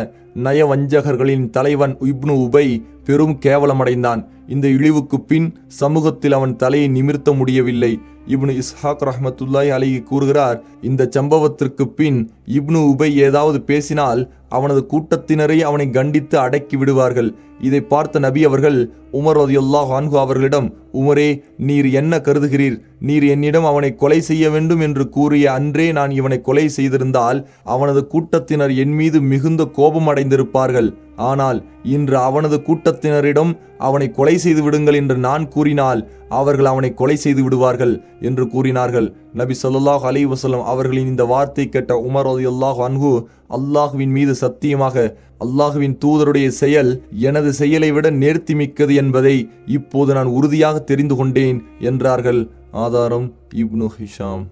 நயவஞ்சகர்களின் தலைவன் இப்னு உபை பெரும் கேவலமடைந்தான். இந்த இழிவுக்கு பின் சமூகத்தில் அவன் தலையை நிமிர்த்த முடியவில்லை. இப்னு இஸ்ஹாக் ரஹ்மத்துல்லாஹி அலைஹி கூறுகிறார், இந்த சம்பவத்திற்கு பின் இப்னு உபை ஏதாவது பேசினால் அவனது கூட்டத்தினரை அவனை கண்டித்து அடக்கி விடுவார்கள். இதை பார்த்த நபி அவர்கள் உமர் ரலியல்லாஹு அன்ஹு அவர்களிடம், உமரே, நீர் என்ன கருதுகிறீர்? நீர் என்னிடம் அவனை கொலை செய்ய வேண்டும் என்று கூறிய அன்றே நான் இவனை கொலை செய்திருந்தால் அவனது கூட்டத்தினர் என் மீது மிகுந்த கோபம் அடைந்திருப்பார்கள். ஆனால் இன்று அவனது கூட்டத்தினரிடம் அவனை கொலை செய்து விடுங்கள் என்று நான் கூறினால் அவர்கள் அவனை கொலை செய்து விடுவார்கள் என்று கூறினார்கள். நபி ஸல்லல்லாஹு அலைஹி வஸல்லம் அவர்களின் இந்த வார்த்தை கேட்ட உமர் ரலியல்லாஹு அன்ஹு, அல்லாஹ்வின் மீது சத்தியமாக அல்லாஹ்வின் தூதருடைய செயல் எனது செயலை விட நேர்த்தி மிக்கது என்பதை இப்போது நான் உறுதியாக தெரிந்து கொண்டேன் என்றார்கள். ஆதாரம் இப்னு ஹிஷாம்.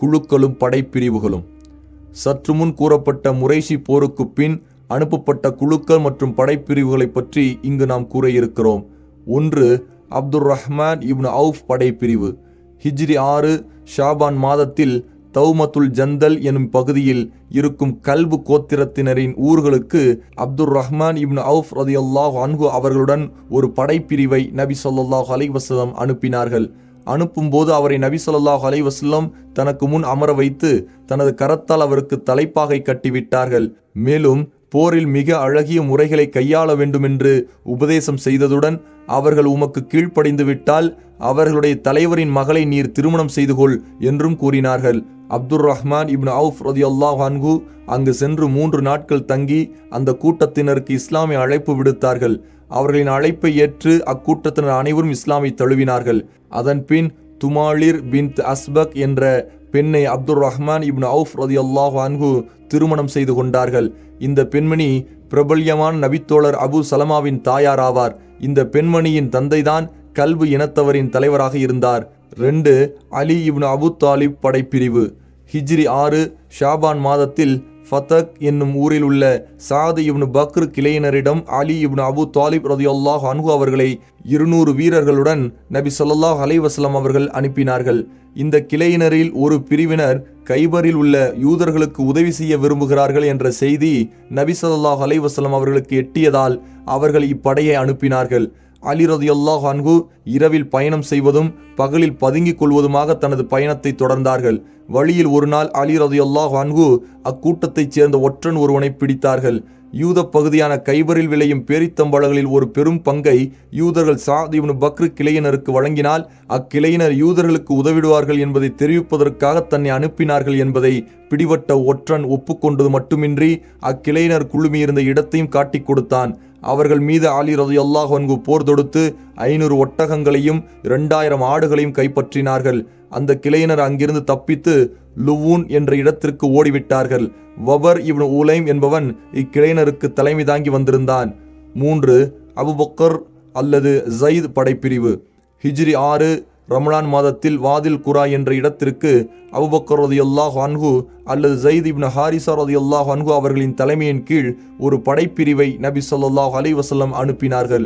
குழுக்களும் படைப்பிரிவுகளும். சற்று முன் கூறப்பட்ட முறைஷி போருக்கு பின் அனுப்பப்பட்ட குழுக்கள் மற்றும் படைப்பிரிவுகளை பற்றி இங்கு நாம் கூற இருக்கிறோம். 1. அப்துர் ரஹ்மான் இப்னு அவுஃப் படைப்பிரிவு. ஹிஜ்ரி 6 ஷாபான் மாதத்தில் தௌமத்துல் ஜந்தல் எனும் பகுதியில் இருக்கும் கல்பு கோத்திரத்தினரின் ஊர்களுக்கு அப்துர் ரஹ்மான் இப்னு அவுஃப் ரலியல்லாஹு அன்ஹு அவர்களுடன் ஒரு படைப்பிரிவை நபி ஸல்லல்லாஹு அலைஹி வஸல்லம் அனுப்பினார்கள். அனுப்பும்போது அவரை நபி ஸல்லல்லாஹு அலைஹி வஸல்லம் தனக்கு முன் அமர வைத்து தனது கரத்தால் அவருக்கு தலைப்பாகை கட்டிவிட்டார்கள். மேலும் போரில் மிக அழகிய முறைகளை கையாள வேண்டுமென்று உபதேசம் செய்ததுடன், அவர்கள் உமக்கு கீழ்ப்படிந்து விட்டால் அவர்களுடைய தலைவரின் மகளை நீர் திருமணம் செய்து கொள் என்றும் கூறினார்கள். அப்துர் ரஹ்மான் இப்னு அவுஃப் ரலியல்லாஹு அன்ஹு அங்கு சென்று 3 நாட்கள் தங்கி அந்த கூட்டத்தினருக்கு இஸ்லாமை அழைப்பு விடுத்தார்கள். அவர்களின் அழைப்பை ஏற்று அக்கூட்டத்தினர் அனைவரும் இஸ்லாமை தழுவினார்கள். அதன் பின் துமாலிர் பின்த் அஸ்பக் என்ற பெண்ணை அப்துர் ரஹ்மான் இப்னு அவுஃப் ரலியல்லாஹு அன்ஹு திருமணம் செய்து கொண்டார்கள். இந்த பெண்மணி பிரபல்யமான நபித்தோழர் அபு சலமாவின் தாயார் ஆவார். இந்த பெண்மணியின் தந்தைதான் கல்பு இனத்தவரின் தலைவராக இருந்தார். 2. அலி இப்னு அபு தாலிப் படைப்பிரிவு. ஹிஜ்ரி 6 ஷாபான் மாதத்தில் ஃபதக் என்னும் ஊரில் உள்ள சாது இப்னு பக்ர் கிளையினரிடம் அலி இப்னு அபு தாலிப் ரலியல்லாஹு அன்ஹு அவர்களை 200 வீரர்களுடன் நபி ஸல்லல்லாஹு அலைஹி வஸல்லம் அவர்கள் அனுப்பினார்கள். இந்த கிளையினரில் ஒரு பிரிவினர் கைபரில் உள்ள யூதர்களுக்கு உதவி செய்ய விரும்புகிறார்கள் என்ற செய்தி நபி ஸல்லல்லாஹு அலைஹி வஸல்லம் அவர்களுக்கு எட்டியதால் அவர்கள் இப்படையை அனுப்பினார்கள். அலி ரலியல்லாஹு அன்ஹு இரவில் பயணம் செய்வதும் பகலில் பதுங்கிக் கொள்வதுமாக தனது பயணத்தை தொடர்ந்தார்கள். வழியில் ஒரு நாள் அலி ரலியல்லாஹு அன்ஹு அக்கூட்டத்தைச் சேர்ந்த ஒற்றன் ஒருவனை பிடித்தார்கள். யூத பகுதியான கைபரில் விளையும் பேரித்தம்பழங்களில் ஒரு பெரும் பங்கை யூதர்கள் சாத் இப்னு பக்ர் கிளையினருக்கு வழங்கினால் அக்கிளையினர் யூதர்களுக்கு உதவிடுவார்கள் என்பதை தெரிவிப்பதற்காக தன்னை அனுப்பினார்கள் என்பதை பிடிபட்ட ஒற்றன் ஒப்புக்கொண்டது மட்டுமின்றி அக்கிளையினர் குழுமியிருந்த இடத்தையும் காட்டிக் கொடுத்தான். அவர்கள் மீது அலி ரலியல்லாஹு அன்ஹு போர் தொடுத்து 500 ஒட்டகங்களையும் 2000 ஆடுகளையும் கைப்பற்றினார்கள். அந்த கிளையினர் அங்கிருந்து தப்பித்து லுவூன் என்ற இடத்திற்கு ஓடிவிட்டார்கள். வபர் இப்னு உலைம் என்பவன் இக்கிளையினருக்கு தலைமை தாங்கி வந்திருந்தான். 3. அபுபக்கர் அல்லது ஜயித் படைப்பிரிவு. ஹிஜ்ரி 6 ரமலான் மாதத்தில் வாதில் குரா என்ற இடத்திற்கு அபுபக்கர் ரலியல்லாஹு அன்ஹு அல்லது ஜயித் இப்னு ஹாரிஸா ரலியல்லாஹு அன்ஹு அவர்களின் தலைமையின் கீழ் ஒரு படைப்பிரிவை நபி ஸல்லல்லாஹு அலைஹி வஸல்லம் அனுப்பினார்கள்.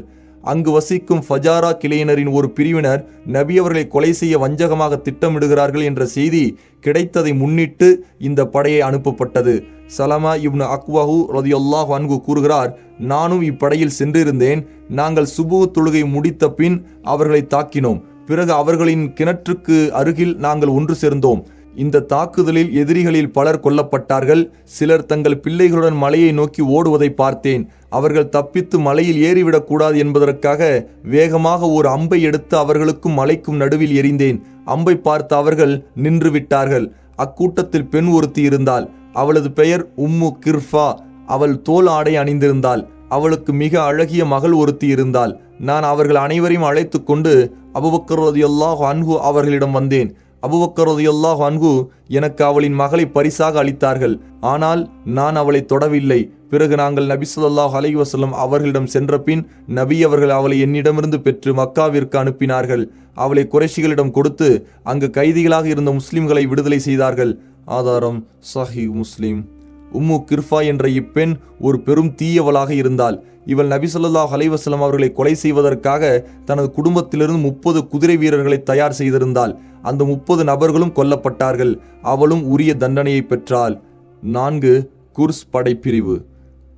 அங்கு வசிக்கும் ஃபஜாரா கிளையினரின் ஒரு பிரிவினர் நபி அவர்களை கொலை செய்ய வஞ்சகமாக திட்டமிடுகிறார்கள் என்ற செய்தி கிடைத்ததை முன்னிட்டு இந்த படையை அனுப்பப்பட்டது. சலமா இப்னு அக்வஹு ரலியல்லாஹு அன்ஹு கூறுகிறார், நானும் இப்படையில் சென்றிருந்தேன். நாங்கள் சுபூ தொழுகை முடித்த பின் அவர்களை தாக்கினோம். பிறகு அவர்களின் கிணற்றுக்கு அருகில் நாங்கள் ஒன்று சேர்ந்தோம். இந்த தாக்குதலில் எதிரிகளில் பலர் கொல்லப்பட்டார்கள். சிலர் தங்கள் பிள்ளைகளுடன் மலையை நோக்கி ஓடுவதை பார்த்தேன். அவர்கள் தப்பித்து மலையில் ஏறிவிடக்கூடாது என்பதற்காக வேகமாக ஒரு அம்பை எடுத்து அவர்களுக்கும் மலைக்கும் நடுவில் எறிந்தேன். அம்பை பார்த்து அவர்கள் நின்று விட்டார்கள். அக்கூட்டத்தில் பெண் ஒருத்தி இருந்தாள். அவளது பெயர் உம்மு கிர்ஃபா. அவள் தோல் ஆடை அணிந்திருந்தாள். அவளுக்கு மிக அழகிய மகள் ஒருத்தி இருந்தாள். நான் அவர்கள் அனைவரையும் அழைத்து கொண்டு அபூபக்கர் ரலியல்லாஹு அன்ஹு அவர்களிடம் வந்தேன். அபூபக்கர் ரலியல்லாஹு அன்ஹு எனக்கு அவளின் மகளை பரிசாக அளித்தார்கள். ஆனால் நான் அவளை தொடவில்லை. பிறகு நாங்கள் நபி ஸல்லல்லாஹு அலைஹி வஸல்லம் அவர்களிடம் சென்ற பின் நபி அவர்கள் அவளை என்னிடமிருந்து பெற்று மக்காவிற்கு அனுப்பினார்கள். அவளை குறைஷிகளிடம் கொடுத்து அங்கு கைதிகளாக இருந்த முஸ்லிம்களை விடுதலை செய்தார்கள். ஆதாரம் சஹீஹ் முஸ்லிம். உம்மு கிர்ஃபா என்ற இப்பெண் ஒரு பெரும் தீயவளாக இருந்தாள். இவள் நபி ஸல்லல்லாஹு அலைஹி வஸல்லம் அவர்களை கொலை செய்வதற்காக தனது குடும்பத்திலிருந்து 30 குதிரை வீரர்களை தயார் செய்திருந்தாள். அந்த 30 நபர்களும் கொல்லப்பட்டார்கள். அவளும் உரிய தண்டனையை பெற்றாள். 4. குர்ஸ் படைப்பிரிவு.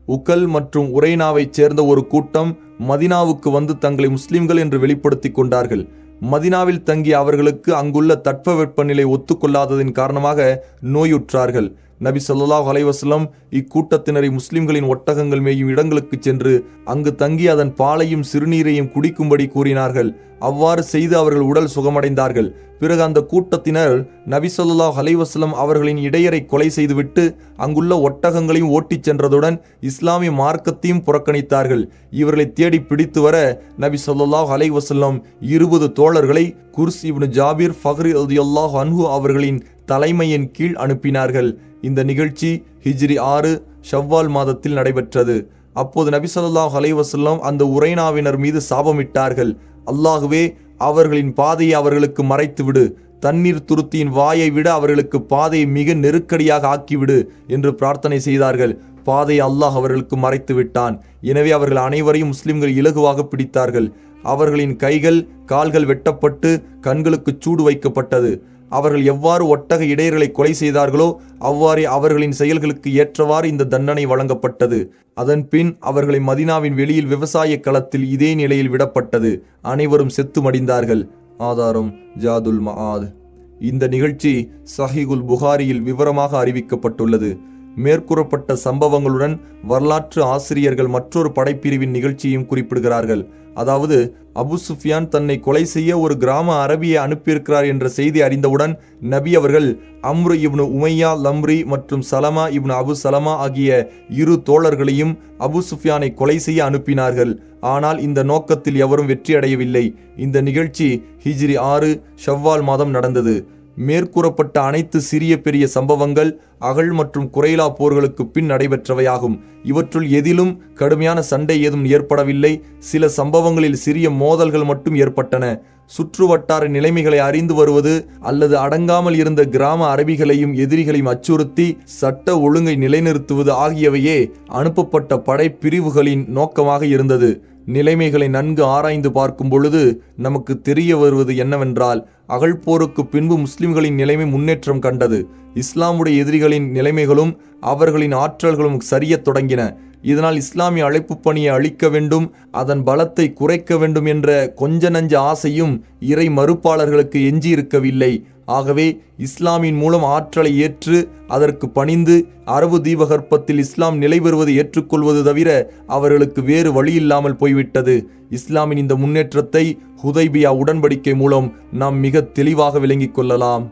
உக்கல் மற்றும் உரைனாவைச் சேர்ந்த ஒரு கூட்டம் மதினாவுக்கு வந்து தங்களை முஸ்லிம்கள் என்று வெளிப்படுத்திக் கொண்டார்கள். மதினாவில் தங்கிய அவர்களுக்கு அங்குள்ள தட்பவெப்பநிலை ஒத்துக்கொள்ளாததின் காரணமாக நோயுற்றார்கள். நபி ஸல்லல்லாஹு அலைஹி வஸல்லம் இக்கூட்டத்தினரை முஸ்லிம்களின் ஒட்டகங்கள் மேயும் இடங்களுக்கு சென்று அங்கு தங்கி அதன் பாலையும் சிறுநீரையும் குடிக்கும்படி கூறினார்கள். அவ்வாறு செய்து அவர்கள் உடல் சுகமடைந்தார்கள். பிறகு அந்த கூட்டத்தினர் நபி ஸல்லல்லாஹு அலைஹி வஸல்லம் அவர்களின் இடையரை கொலை செய்துவிட்டு அங்குள்ள ஒட்டகங்களையும் ஓட்டிச் சென்றதுடன் இஸ்லாமிய மார்க்கத்தையும் புறக்கணித்தார்கள். இவர்களை தேடி பிடித்து வர நபி ஸல்லல்லாஹு அலைஹி வஸல்லம் 20 தோழர்களை குர்ஸ் இப்னு ஜாபிர் ஃபக்ரி ரலியல்லாஹு அன்ஹு அவர்களின் தலைமையின் கீழ் அனுப்பினார்கள். இந்த நிகழ்ச்சி ஹிஜ்ரி 6 ஷவ்வால் மாதத்தில் நடைபெற்றது. அப்போது நபி ஸல்லல்லாஹு அலைஹி வஸல்லம் அந்த உரைனாவினர் மீது சாபமிட்டார்கள். அல்லாஹுவே, அவர்களின் பாதையை அவர்களுக்கு மறைத்துவிடு. தண்ணீர் துருத்தியின் வாயை விட அவர்களுக்கு பாதையை மிக நெருக்கடியாக ஆக்கிவிடு என்று பிரார்த்தனை செய்தார்கள். பாதையை அல்லாஹ் அவர்களுக்கு மறைத்து விட்டான். எனவே அவர்கள் அனைவரையும் முஸ்லிம்கள் இலகுவாக பிடித்தார்கள். அவர்களின் கைகள் கால்கள் வெட்டப்பட்டு கண்களுக்கு சூடு வைக்கப்பட்டது. அவர்கள் எவ்வாறு ஒட்டக இடையர்களை கொலை செய்தார்களோ அவ்வாறே அவர்களின் செயல்களுக்கு ஏற்றவாறு இந்த தண்டனை வழங்கப்பட்டது. அதன் பின் அவர்களை மதினாவின் வெளியில் விவசாய களத்தில் இதே நிலையில் விடப்பட்டது. அனைவரும் செத்து மடிந்தார்கள். ஆதாரம் ஜாதுல் மஆத். இந்த நிகழ்ச்சி சஹீஹுல் புகாரியில் விவரமாக அறிவிக்கப்பட்டுள்ளது. மேற்கூறப்பட்ட சம்பவங்களுடன் வரலாற்று ஆசிரியர்கள் மற்றொரு படைப்பிரிவின் நிகழ்ச்சியையும் குறிப்பிடுகிறார்கள். அதாவது, அபு சுஃபியான் தன்னை கொலை செய்ய ஒரு கிராம அரபியை அனுப்பியிருக்கிறார் என்ற செய்தி அறிந்தவுடன் நபி அவர்கள் அம்ரு இப்னு உமையா லம்ரி மற்றும் சலமா இப்னு அபு சலமா ஆகிய 2 தோழர்களையும் அபு சுஃபியானை கொலை செய்ய அனுப்பினார்கள். ஆனால் இந்த நோக்கத்தில் எவரும் வெற்றியடையவில்லை. இந்த நிகழ்ச்சி ஹிஜ்ரி 6 ஷவ்வால் மாதம் நடந்தது. மேற்கூறப்பட்ட அனைத்து சிறிய பெரிய சம்பவங்கள் அகழ் மற்றும் குறைலா போர்களுக்கு பின் நடைபெற்றவையாகும். இவற்றுள் எதிலும் கடுமையான சண்டை ஏதும் ஏற்படவில்லை. சில சம்பவங்களில் சிறிய மோதல்கள் மட்டும் ஏற்பட்டன. சுற்றுவட்டார நிலைமைகளை அறிந்து வருவது அல்லது அடங்காமல் இருந்த கிராம அரபிகளையும் எதிரிகளையும் அச்சுறுத்தி சட்ட ஒழுங்கை நிலைநிறுத்துவது ஆகியவையே அனுப்பப்பட்ட படைப்பிரிவுகளின் நோக்கமாக இருந்தது. நிலைமைகளை நன்கு ஆராய்ந்து பார்க்கும் பொழுது நமக்கு தெரிய வருவது என்னவென்றால், அகழ்போருக்கு பின்பு முஸ்லிம்களின் நிலைமை முன்னேற்றம் கண்டது. இஸ்லாமுடைய எதிரிகளின் நிலைமைகளும் அவர்களின் ஆற்றல்களும் சரியத் தொடங்கின. இதனால் இஸ்லாமிய அழைப்பு பணியை அழிக்க வேண்டும், அதன் பலத்தை குறைக்க வேண்டும் என்ற கொஞ்ச நஞ்ச ஆசையும் இறை மறுப்பாளர்களுக்கு எஞ்சியிருக்கவில்லை. ஆகவே இஸ்லாமின் மூலம் ஆற்றலை ஏற்று அதற்கு பணிந்து அரபு தீபகற்பத்தில் இஸ்லாம் நிலை பெறுவதை ஏற்றுக்கொள்வது தவிர அவர்களுக்கு வேறு வழியில்லாமல் போய்விட்டது. இஸ்லாமின் இந்த முன்னேற்றத்தை ஹுதைபியா உடன்படிக்கை மூலம் நாம் மிக தெளிவாக விளங்கிக் கொள்ளலாம்.